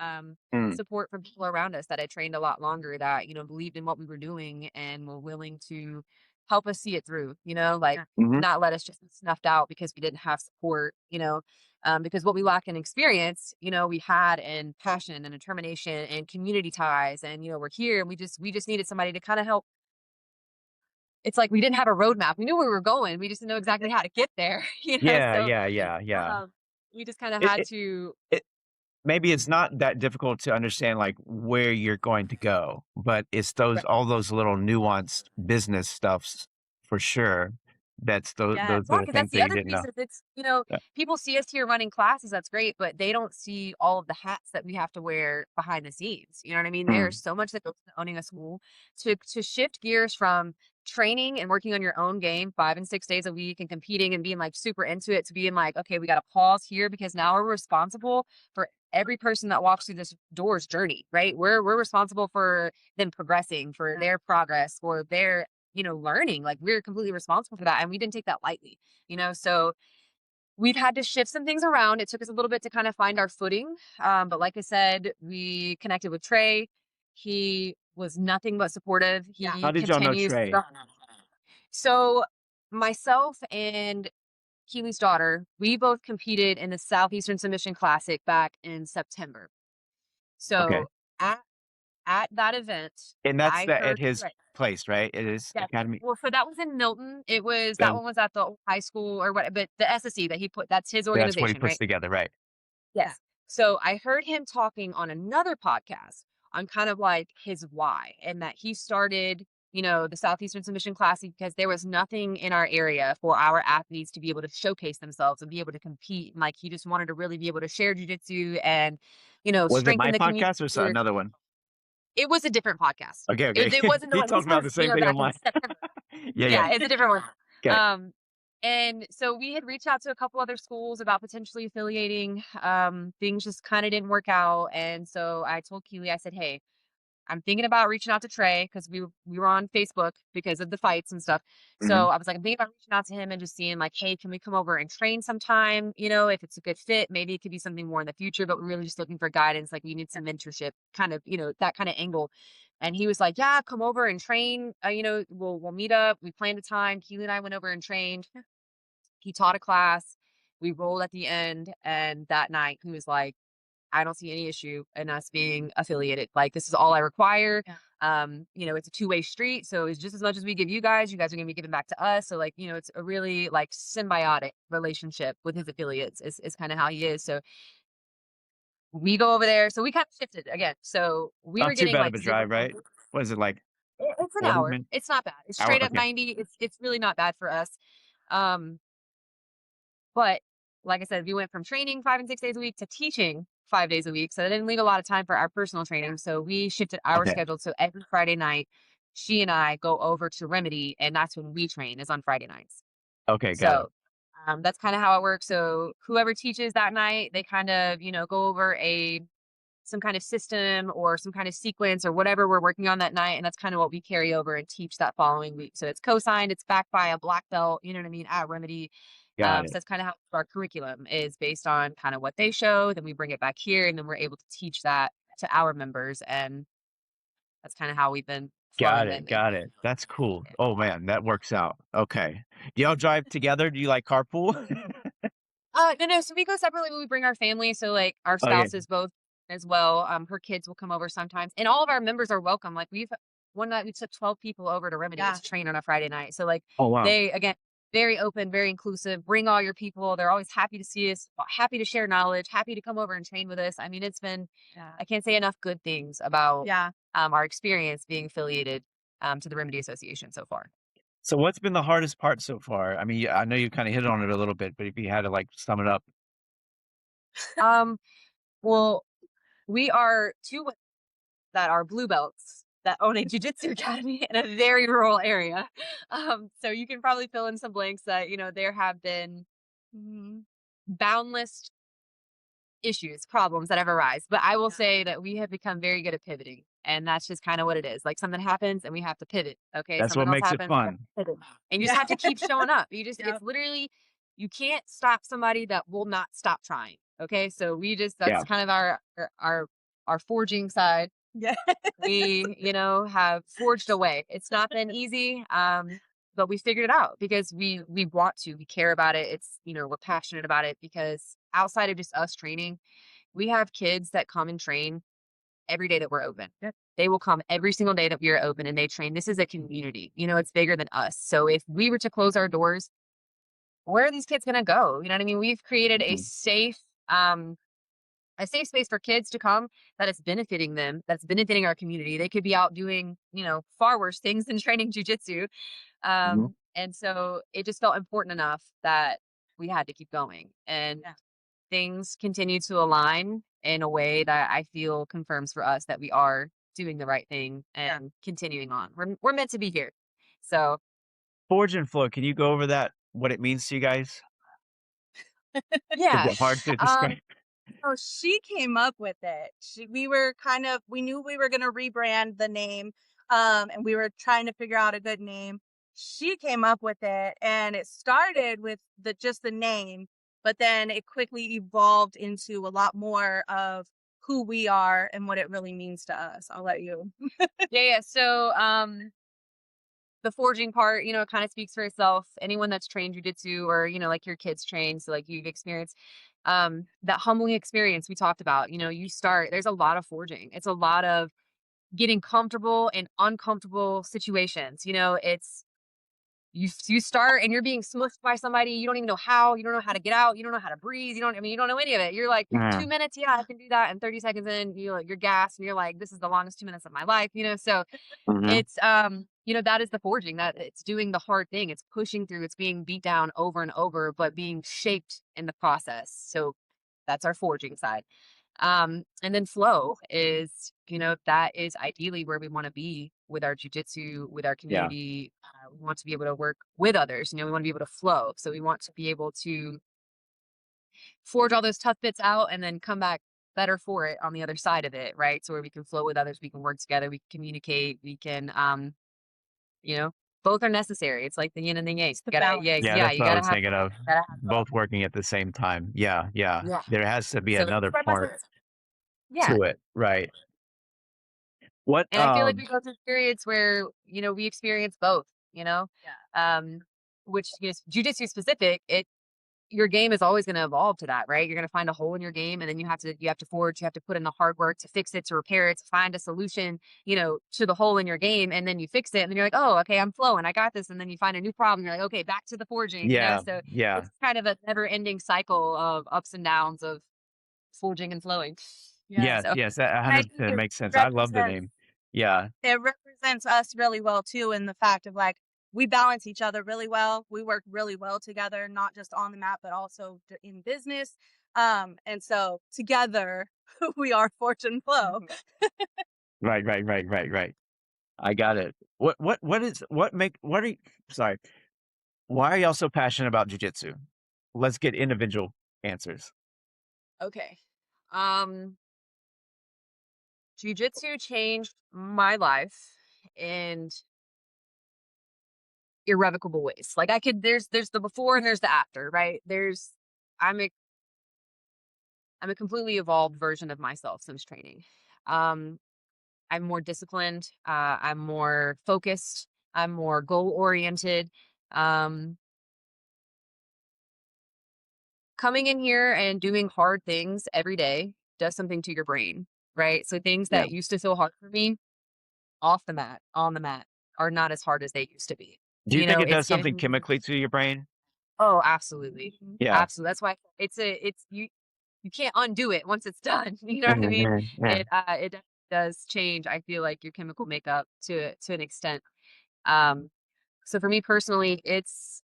Mm. support from people around us that had trained a lot longer that, believed in what we were doing and were willing to help us see it through, like Mhm. not let us just be snuffed out because we didn't have support, because what we lack in experience, we had in passion and determination and community ties. And, we're here and we just needed somebody to kind of help. It's like we didn't have a roadmap. We knew where we were going. We just didn't know exactly how to get there, Yeah, So, yeah, yeah, yeah. um, we just kind of It had it to. it maybe it's not that difficult to understand, like, where you're going to go, but it's those Right. all those little nuanced business stuffs for sure. Those Yeah, are the because that's things the that you other didn't piece know. of it's, Yeah. people see us here running classes, that's great, but they don't see all of the hats that we have to wear behind the scenes. You know what I mean? There's Mm. so much that goes into owning a school to shift gears from training and working on your own game 5 and 6 days a week and competing and being like super into it to being like, okay, we got to pause here because now we're responsible for every person that walks through this door's journey, right? We're responsible for them progressing, for their progress, for their learning. Like we're completely responsible for that. And we didn't take that lightly, so we've had to shift some things around. It took us a little bit to kind of find our footing. But like I said, we connected with Trey. He was nothing but supportive. How He did y'all know continues. Trey? So myself and Keely's daughter, we both competed in the Southeastern Submission Classic back in September. Okay. So at at that event, And that's I the at heard his Trey. place, right? At his Yes. academy? Well, so that was in Milton. That Then one was at the high school or what, but the SSE that he put, that's his that's what he organization, puts right? together, right. Yes. So I heard him talking on another podcast on kind of like his why and that he started, the Southeastern Submission Classic because there was nothing in our area for our athletes to be able to showcase themselves and be able to compete. And like he just wanted to really be able to share jujitsu and, Was it strengthen my the community podcast or here. another one? It was a different podcast. Okay, It okay. wasn't the He one he talked about the started same thing on back in mine. September. Yeah, yeah. Yeah, it's a different one. Okay. And so we had reached out to a couple other schools about potentially affiliating. Things just kind of didn't work out. And so I told Keely, I said, hey, I'm thinking about reaching out to Trey because we were on Facebook because of the fights and stuff. Mhm. So I was like, I'm thinking about reaching out to him and just seeing like, hey, can we come over and train sometime? If it's a good fit, maybe it could be something more in the future, but we're really just looking for guidance. Like we need some mentorship, kind of, that kind of angle. And he was like, yeah, come over and train. We'll meet up. We planned a time. Keely and I went over and trained. He taught a class. We rolled at the end. And that night he was like, I don't see any issue in us being affiliated. Like this is all I require. Yeah. It's a two-way street. So it's just as much as we give you guys are gonna be giving back to us. So like, it's a really like symbiotic relationship with his affiliates is kind of how he is. So we go over there. So we kind of shifted again. So we were Not too getting bad of like a zero drive, right? numbers. What is it, like It's an 40 hour. minutes? It's not bad. It's Hour? straight up Okay. 90. It's really not bad for us. Um, But like I said, we went from training 5 and 6 days a week to teaching 5 days a week. So that didn't leave a lot of time for our personal training. So we shifted our Okay. schedule. So every Friday night, she and I go over to Remedy, and that's when we train is on Friday nights. Okay, got it. So that's kind of how it works. So whoever teaches that night, they kind of, go over some kind of system or some kind of sequence or whatever we're working on that night. And that's kind of what we carry over and teach that following week. So it's co-signed, it's backed by a black belt, you know what I mean, at Remedy. Got So it. that's kind of how our curriculum is based on kind of what they show. Then we bring it back here and then we're able to teach that to our members. And that's kind of how we've been flowing Got it, lately. got it. That's cool. Oh, man, that works out. Okay. Do y'all drive together? Do you, like, carpool? No. So we go separately when we bring our family. So like our Okay. spouses both as well. Her kids will come over sometimes, and all of our members are welcome. Like one night we took 12 people over to Remedy Yeah. to train on a Friday night. So like Oh, wow. they again very open, very inclusive. Bring all your people. They're always happy to see us, happy to share knowledge, happy to come over and train with us. I mean, it's been Yeah. I can't say enough good things about Yeah. our experience being affiliated to the Remedy Association so far. So what's been the hardest part so far? I mean, yeah, I know you kinda hit on it a little bit, but if you had to, like, sum it up. Um, well, we are two that are blue belts that own a jujitsu academy in a very rural area. So you can probably fill in some blanks that, there have been Mhm. boundless issues, problems that have arise. But I will say that we have become very good at pivoting. And that's just kind of what it is. Like something happens and we have to pivot. Okay. That's Something what else makes it happens. We have fun. to pivot. And you just have to keep showing up. You just, Yep. it's literally, you can't stop somebody that will not stop trying. Okay. So we just, Yeah. that's kind of our forging side. Yeah. We, have forged away. It's not been easy. But we figured it out because we want to, we care about it. It's, we're passionate about it because outside of just us training, we have kids that come and train every day that we're open. Yep. They will come every single day that we are open and they train. This is a community, it's bigger than us. So if we were to close our doors, where are these kids going to go? You know what I mean? We've created a safe space for kids to come that is benefiting them, that's benefiting our community. They could be out doing, far worse things than training jujitsu. Mhm. And so it just felt important enough that we had to keep going. And Yeah. things continue to align in a way that I feel confirms for us that we are doing the right thing and continuing on. We're meant to be here. So Forge and flow, can you go over that, what it means to you guys? Is yeah. it hard to Um, describe? So she came up with it. We knew we were going to rebrand the name, and we were trying to figure out a good name. She came up with it, and it started with just the name, but then it quickly evolved into a lot more of who we are and what it really means to us. I'll let you. yeah. So the forging part, it kind of speaks for itself. Anyone that's trained jujitsu or, like your kids trained, so like you've experienced that humbling experience we talked about, there's a lot of forging. It's a lot of getting comfortable in uncomfortable situations. It's you start and you're being smushed by somebody. You don't even know how, you don't know how to get out. You don't know how to breathe. You don't know any of it. You're like Yeah. 2 minutes. Yeah, I can do that. And 30 seconds in, you're gassed and you're like, this is the longest 2 minutes of my life, so Mhm. it's that is the forging, that it's doing the hard thing. It's pushing through, it's being beat down over and over, but being shaped in the process. So that's our forging side. And then flow is, that is ideally where we want to be with our jujitsu, with our Yeah. community. We want to be able to work with others. We want to be able to flow. So we want to be able to forge all those tough bits out and then come back better for it on the other side of it, right? So where we can flow with others, we can work together, we can communicate, we can you know, both are necessary. It's like the yin and the yang. It's the You gotta, balance. Yeah, yeah, that's you what I gotta was have, thinking of, gotta have both. both working at the same time. Yeah, yeah. Yeah. There has to be So it another part represents, yeah. to it, right. What, And I feel like we go through periods where, we experience both, you know, Yeah. which, jujitsu specific, your game is always going to evolve to that, right? You're going to find a hole in your game and then you have to forge, you have to put in the hard work to fix it, to repair it, to find a solution, to the hole in your game. And then you fix it and then you're like, oh, okay, I'm flowing. I got this. And then you find a new problem. You're like, okay, back to the forging, yeah, so yeah. it's kind of a never ending cycle of ups and downs of forging and flowing. Yeah. Yes, So yes, that And I think 100% it makes sense. I love the represents name. Yeah, it represents us really well too, in the fact of like we balance each other really well. We work really well together, not just on the mat, but also in business. And so together we are Fortune Flow. right, right, right, right, right. I got it. What are you sorry, why are y'all so passionate about jujitsu? Let's get individual answers. okay. Jiu-jitsu changed my life in irrevocable ways. Like there's the before and there's the after, right? I'm a I'm a completely evolved version of myself since training. Um, I'm more disciplined, I'm more focused, I'm more goal oriented. Um, Coming in here and doing hard things every day does something to your brain, right? So things Yeah. that used to feel hard for me off the mat, on the mat, are not as hard as they used to be. Do you think it It's does something giving me, chemically to your brain? oh, absolutely. Yeah. Absolutely. That's why it's you can't undo it once it's done. You know what I mean? Mhm, yeah. It definitely does change, I feel like, your chemical makeup to an extent. Um, so for me personally, it's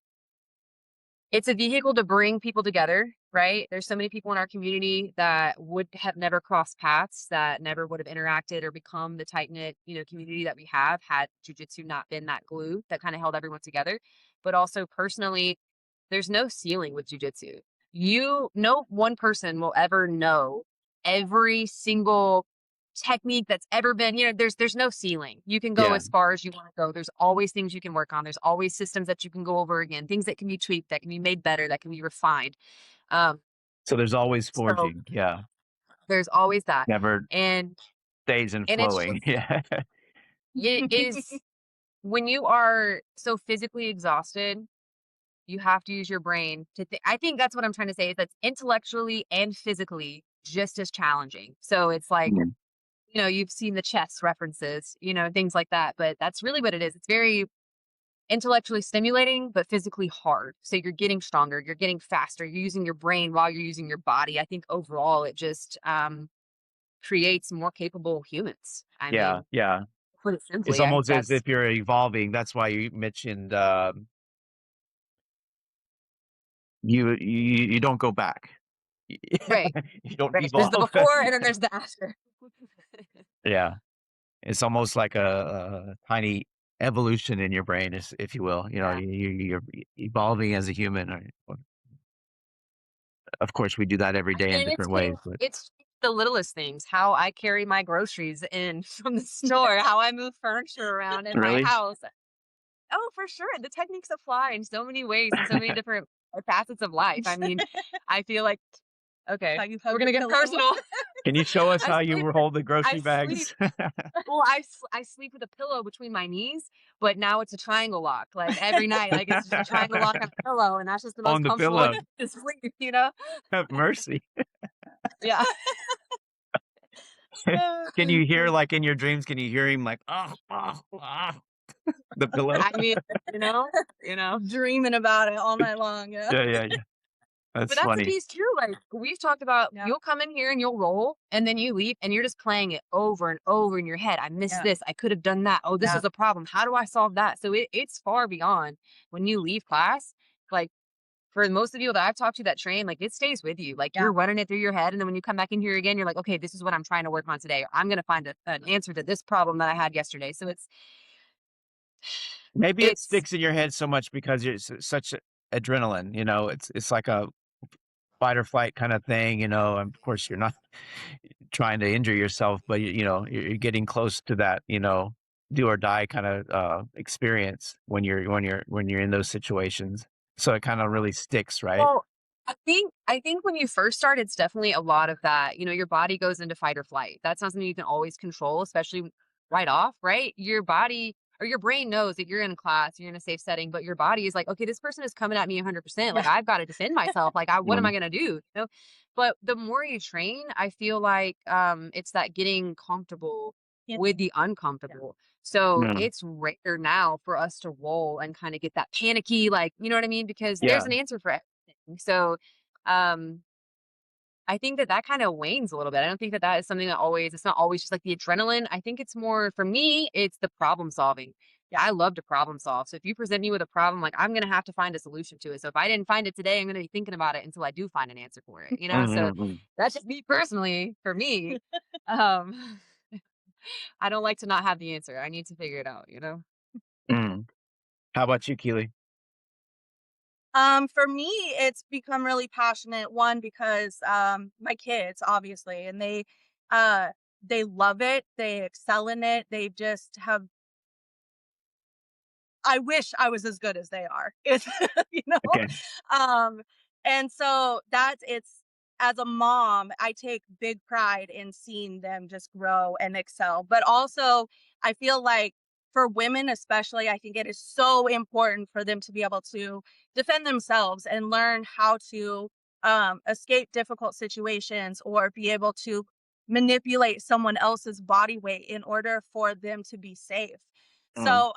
a vehicle to bring people together, right? There's so many people in our community that would have never crossed paths, that never would have interacted or become the tight-knit, community that we have had jujitsu not been that glue that kind of held everyone together. But also personally, there's no ceiling with jujitsu. no one person will ever know every single technique that's ever been, there's no ceiling. You can go Yeah. as far as you want to go. There's always things you can work on. There's always systems that you can go over again, things that can be tweaked, that can be made better, that can be refined. Um, So there's always so forging. Yeah. there's always that. Never And stays in it's flowing. just, Yeah. it is when you are so physically exhausted, you have to use your brain to I think that's what I'm trying to say is that's intellectually and physically just as challenging. So it's like, Mhm. you've seen the chess references, things like that, but that's really what it is. It's very intellectually stimulating, but physically hard. So you're getting stronger, you're getting faster, you're using your brain while you're using your body. I think overall it just creates more capable humans. I Yeah. mean, Yeah. put it It's simply, almost as that's if you're evolving. That's why you mentioned you don't go back. right. You don't Right. There's the evolve. before and then there's the after. Yeah. It's almost like a tiny evolution in your brain, if you will. Yeah. You're evolving as a human. Of course, we do that every day in And different ways. But it's the littlest things, how I carry my groceries in from the store, how I move furniture around in my really, house. Oh, for sure. The techniques apply in so many ways and so many different facets of life. I mean, I feel like, okay, How you we're hug gonna the get pillow. personal. can you show us I how you sleep. hold the I grocery sleep. bags Well, I sleep with a pillow between my knees, but now it's a triangle lock. Like every night, like it's just a triangle lock on a pillow, and that's just the most on the comfortable way pillow? to sleep. Have mercy. Yeah. Can you hear like in your dreams? Can you hear him like the pillow? I mean, you know, you know. Dreaming about it all night long. Yeah. Yeah, yeah, yeah. But That's that's the funny. piece too. Like we've talked about, Yeah. you'll come in here and you'll roll, and then you leave, and you're just playing it over and over in your head. I missed Yeah. this. I could have done that. Oh, this Yeah. is a problem. How do I solve that? So it's far beyond when you leave class. Like for most of the people that I've talked to that train, like it stays with you. Like Yeah. you're running it through your head, and then when you come back in here again, you're like, okay, this is what I'm trying to work on today. Or I'm gonna find an answer to this problem that I had yesterday. So Maybe it it's sticks in your head so much because it's such adrenaline. It's like a fight or flight kind of thing. And of course, you're not trying to injure yourself, but you're getting close to that. Do or die kind of experience when you're in those situations. So it kind of really sticks, right? Well, I think when you first start, it's definitely a lot of that. Your body goes into fight or flight. That's not something you can always control, especially right off, right? Your body or your brain knows that you're in class, you're in a safe setting, but your body is like, okay, this person is coming at me 100%. Like Yeah. I've got to defend myself. Like what am Mm, I going to do? But the more you train, I feel like it's that getting comfortable Yeah. with the uncomfortable. So mm, it's rare now for us to roll and kind of get that panicky, like, you know what I mean? Because there's yeah. an answer for everything. So, um, I think that kind of wanes a little bit. I don't think that is something that it's not always just like the adrenaline. I think it's more, for me, it's the problem solving. Yeah, I love to problem solve. So if you present me with a problem, like I'm going to have to find a solution to it. So if I didn't find it today, I'm going to be thinking about it until I do find an answer for it. So Mm, mm, that's just me personally, for me. Um, I don't like to not have the answer. I need to figure it out. mm. How about you, Keely? For me, it's become really passionate. One, because my kids, obviously, and they love it. They excel in it. They just have. I wish I was as good as they are. It's you know, Okay. um, and so it's as a mom, I take big pride in seeing them just grow and excel. But also, I feel like for women, especially, I think it is so important for them to be able to defend themselves and learn how to escape difficult situations or be able to manipulate someone else's body weight in order for them to be safe. Mm, So,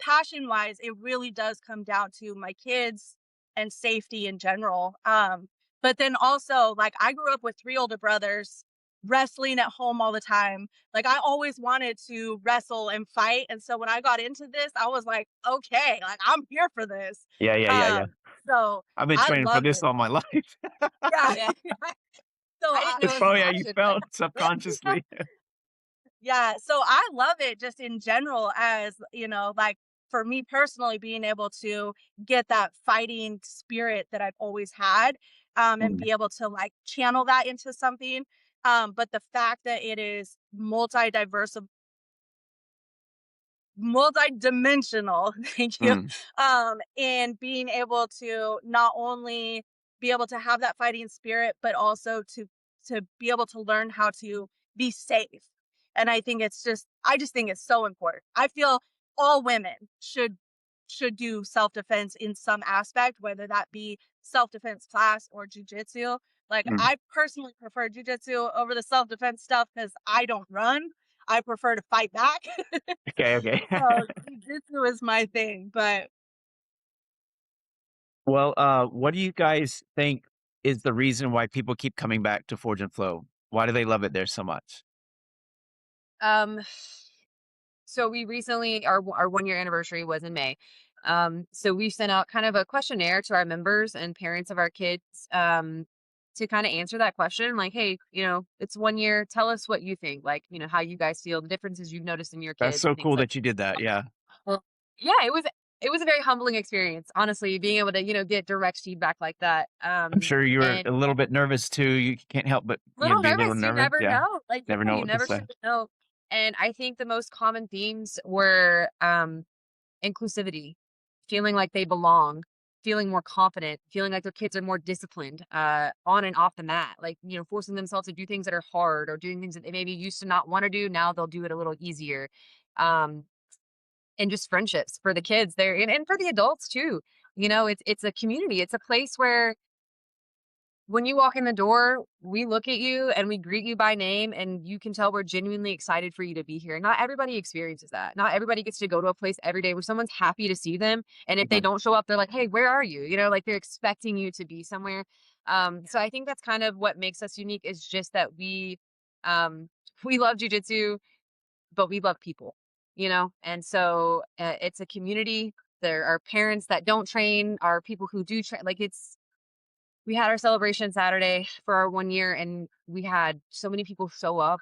passion wise, it really does come down to my kids and safety in general. But then also, like, I grew up with three older brothers, wrestling at home all the time. Like, I always wanted to wrestle and fight. And so when I got into this, I was like, okay, like, I'm here for this. yeah, yeah, yeah, yeah. So I've been I training for love this it. all my life. Yeah. Yeah. So I didn't know It's it was a probably how you passion, but felt subconsciously. yeah, so I love it just in general as, like for me personally, being able to get that fighting spirit that I've always had, and Mm, be able to like channel that into something. But the fact that it is multi-diverse, multi-dimensional, thank you, mm, and being able to not only be able to have that fighting spirit, but also to be able to learn how to be safe. And I think it's just, I just think it's so important. I feel all women should do self-defense in some aspect, whether that be self-defense class or jujitsu. Like, mm. I personally prefer jujitsu over the self-defense stuff because I don't run. I prefer to fight back. Okay, okay. So jujitsu is my thing, but Well, what do you guys think is the reason why people keep coming back to Forge and Flow? Why do they love it there so much? Um, so we recently our 1 year anniversary was in May. So we sent out kind of a questionnaire to our members and parents of our kids to kind of answer that question, like, hey, it's 1 year. Tell us what you think, like, how you guys feel, the differences you've noticed in your That's kids so and things cool like that you did that. Yeah. well, yeah, it was a very humbling experience, honestly, being able to, get direct feedback like that. I'm sure you were And a little bit nervous too. You can't help but, little be a little nervous, you nervous. never Yeah. know. Like, Never yeah, know you what to never say. should know. And I think the most common themes were inclusivity, feeling like they belong, feeling more confident, feeling like their kids are more disciplined, on and off the mat, like, forcing themselves to do things that are hard or doing things that they maybe used to not want to do. Now they'll do it a little easier. Um, and just friendships for the kids there and for the adults too. It's a community. It's a place where when you walk in the door, we look at you and we greet you by name, and you can tell we're genuinely excited for you to be here. Not everybody experiences that. Not everybody gets to go to a place every day where someone's happy to see them. And if they Mhm. don't show up, they're like, hey, where are you? Like they're expecting you to be somewhere. So I think that's kind of what makes us unique is just that um, we love jujitsu, but we love people. And so it's a community. There are parents that don't train, are people who do train. Like we had our celebration Saturday for our 1 year, and we had so many people show up,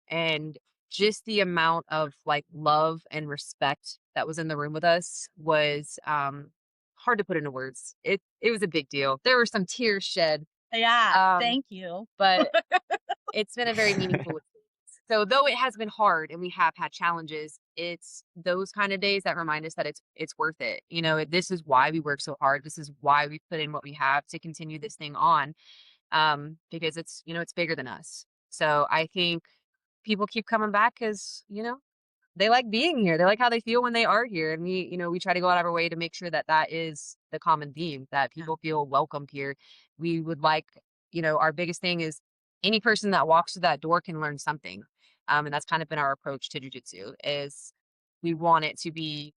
and just the amount of like love and respect that was in the room with us was hard to put into words. It was a big deal. There were some tears shed. yeah, Um, thank you. but it's been a very meaningful experience. So though it has been hard and we have had challenges, it's those kind of days that remind us that it's worth it. This is why we work so hard. This is why we put in what we have to continue this thing on. Because it's bigger than us. So I think people keep coming back because, they like being here. They like how they feel when they are here. And we try to go out of our way to make sure that that is the common theme, that Yeah. people feel welcomed here. We would like, our biggest thing is any person that walks through that door can learn something. And that's kind of been our approach to jujitsu is we want it to be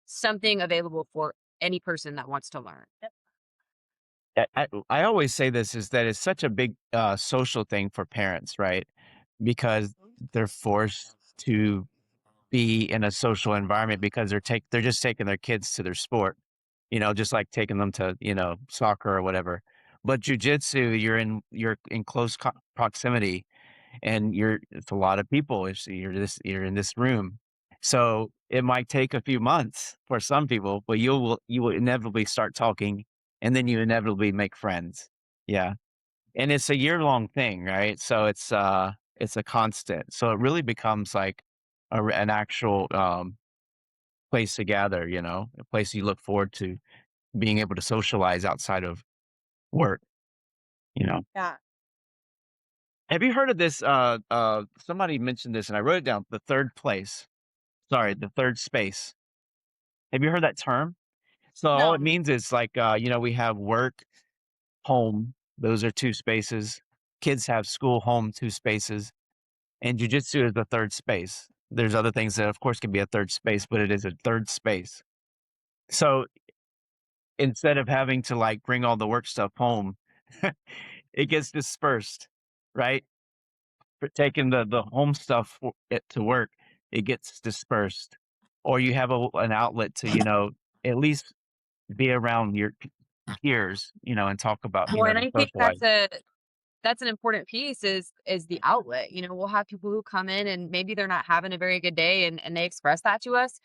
something available for any person that wants to learn. Yep. I always say this is that it's such a big social thing for parents, right? Because they're forced to be in a social environment because they're just taking their kids to their sport, just like taking them to, soccer or whatever. But jujitsu, you're in close proximity and it's a lot of people. You're in this room. So it might take a few months for some people, but you will inevitably start talking and then you inevitably make friends. Yeah. And it's a year-long thing, right? So it's a constant. So it really becomes like an actual place to gather, a place you look forward to being able to socialize outside of work, you know. Yeah. Have you heard of this? Somebody mentioned this and I wrote it down. The third place. Sorry, the third space. Have you heard that term? So all it No. means is like, we have work, home. Those are two spaces. Kids have school, home, two spaces. And jujitsu is the third space. There's other things that, of course, can be a third space, but it is a third space. So instead of having to like bring all the work stuff home, it gets dispersed, right? For taking the home stuff to work, it gets dispersed, or you have an outlet to at least be around your peers, and talk about Well, and to I think socialize. that's an important piece is the outlet. We'll have people who come in and maybe they're not having a very good day and they express that to us.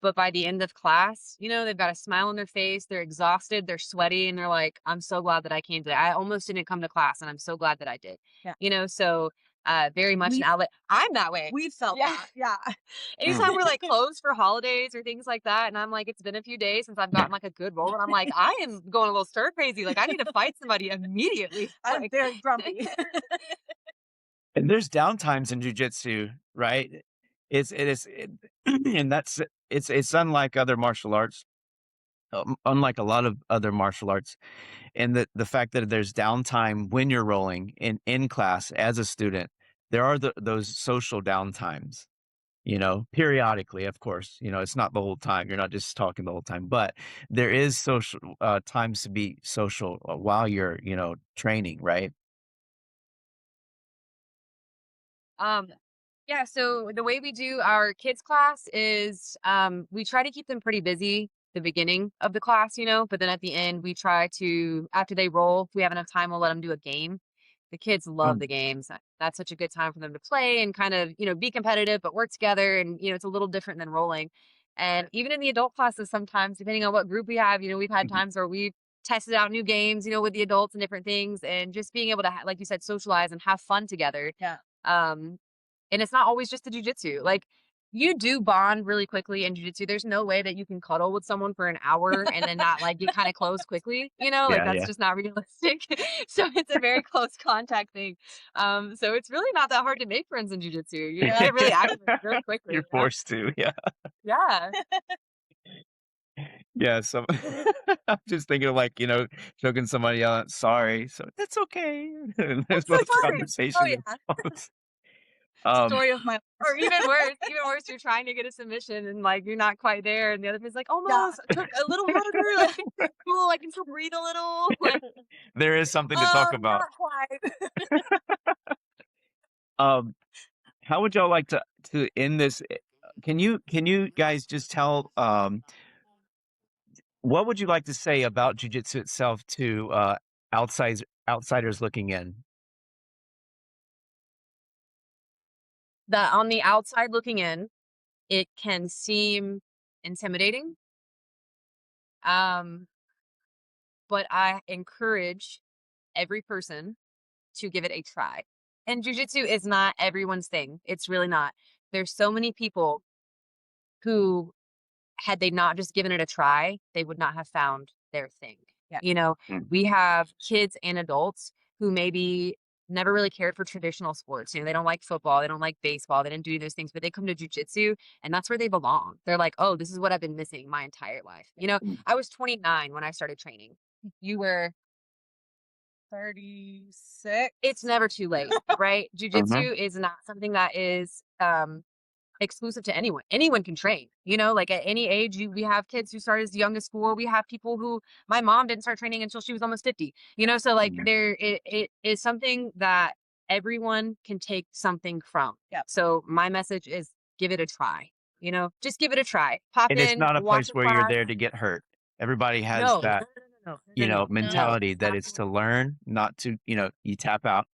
But by the end of class, they've got a smile on their face, they're exhausted, they're sweaty, and they're like, "I'm so glad that I came today. I almost didn't come to class, and I'm so glad that I did." Yeah. So very much an We outlet. I'm that way. we felt Yeah. that. Yeah. Anytime we're like closed for holidays or things like that, and I'm like, it's been a few days since I've gotten like a good roll, and I'm like, I am going a little stir crazy. Like, I need to fight somebody immediately. I'm Like, very grumpy. And there's downtimes in jujitsu, right? And it's unlike other martial arts, unlike a lot of other martial arts, and the fact that there's downtime when you're rolling in class as a student. There are those social downtimes, periodically, of course. It's not the whole time. You're not just talking the whole time, but there is social times to be social while you're, training, right? um, yeah, so the way we do our kids class is we try to keep them pretty busy the beginning of the class, but then at the end we try to, after they roll, if we have enough time, we'll let them do a game. The kids love Mm, the games. That's such a good time for them to play and kind of, be competitive, but work together. And, it's a little different than rolling. And even in the adult classes, sometimes, depending on what group we have, we've had mhm. times where we've tested out new games, with the adults and different things, and just being able to, like you said, socialize and have fun together. Yeah. Um, and it's not always just the jujitsu. Like, you do bond really quickly in jujitsu. There's no way that you can cuddle with someone for an hour and then not like get kind of close quickly. Like Yeah, that's yeah. just not realistic. So it's a very close contact thing. So it's really not that hard to make friends in jujitsu. You Yeah. get really acclimated really quickly. You're forced to, yeah. Yeah. Yeah, so I'm just thinking of, like, choking somebody out, "Sorry." So, "That's okay." And I'm there's so no sorry. Oh conversation in yeah. response. Um, Story of my Or even worse, you're trying to get a submission and like you're not quite there, and the other person's like, yeah. almost took a little harder, like cool, I can still breathe a little. Like, there is something to talk about. Not quite. Um, how would y'all like to end this? Can you guys just tell, what would you like to say about jujitsu itself to, outsiders looking in? That on the outside looking in, it can seem intimidating. Um, but I encourage every person to give it a try. And jujitsu is not everyone's thing. It's really not. There's so many people who, had they not just given it a try, they would not have found their thing. Yeah. Mm, We have kids and adults who maybe never really cared for traditional sports. They don't like football, they don't like baseball, they didn't do those things, but they come to jujitsu and that's where they belong. They're like, oh, this is what I've been missing my entire life. mm, I was 29 when I started training. You were, 36. it's never too late, right? mhm. Jujitsu is not something that is exclusive to anyone. Anyone can train, like at any age. We have kids who start as young as 4. We have people who, my mom didn't start training until she was almost 50, so like Yeah. it is something that everyone can take something from. Yep. So my message is give it a try, just give it a try. Pop And it's in, not a watch place a where you're class. there to get hurt. Everybody has No, no, that, no, no, no, no, no, no, no, mentality it's that it's to absolutely learn, not to, you tap out.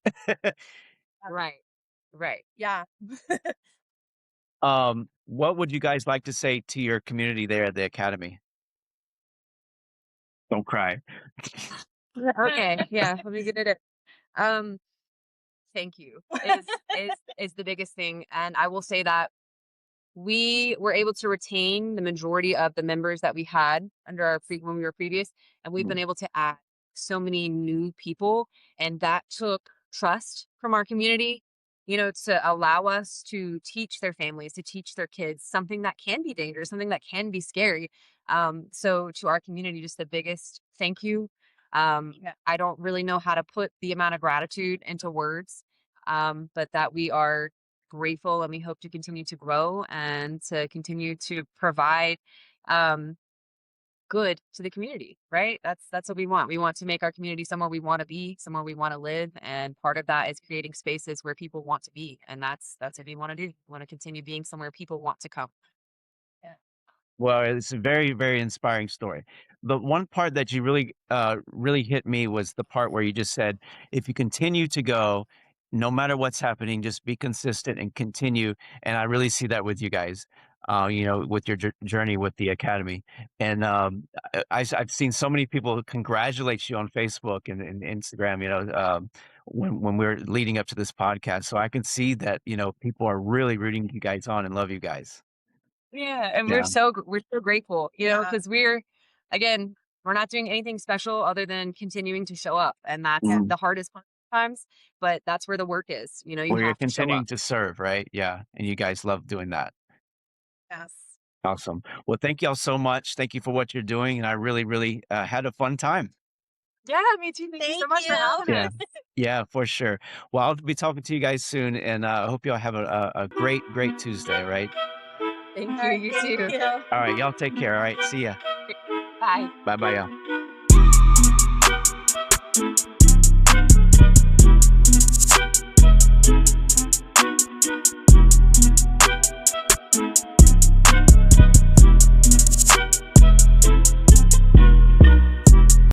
right. Right. Yeah. What would you guys like to say to your community there at the academy? Don't cry. Okay. Yeah. Let me get it. Um, Thank you is the biggest thing, and I will say that we were able to retain the majority of the members that we had under our when we were previous, and we've been Mm, able to add so many new people, and that took trust from our community, to allow us to teach their families, to teach their kids something that can be dangerous, something that can be scary. So to our community, just the biggest thank you. Yeah. I don't really know how to put the amount of gratitude into words, but that we are grateful and we hope to continue to grow and to continue to provide um, good to the community, right? That's what we want. We want to make our community somewhere we want to be, somewhere we want to live, and part of that is creating spaces where people want to be, and that's what we want to do. We want to continue being somewhere people want to come. Yeah. well, it's a very, very inspiring story. The one part that you really hit me was the part where you just said, if you continue to go, no matter what's happening, just be consistent and continue. And I really see that with you guys. with your journey with the academy. And I've seen so many people congratulate you on Facebook and Instagram. When we're leading up to this podcast, so I can see that people are really rooting you guys on and love you guys. Yeah, and Yeah. we're so grateful, Yeah. because again, we're not doing anything special other than continuing to show up, and that's Mm. the hardest part sometimes, but that's where the work is. You Well, you're have to show continuing up. to serve, right? Yeah, and you guys love doing that. Yes. Awesome. Well, thank y'all so much. Thank you for what you're doing, and I really, really had a fun time. Yeah, me too. Thank you so Thank much for you. having Yeah. us. Yeah, for sure. Well, I'll be talking to you guys soon, and I hope y'all have a great, great Tuesday, right? Thank All you. right. You Thank too. you. All right, y'all take care. All right, see ya. Bye. Bye bye, y'all.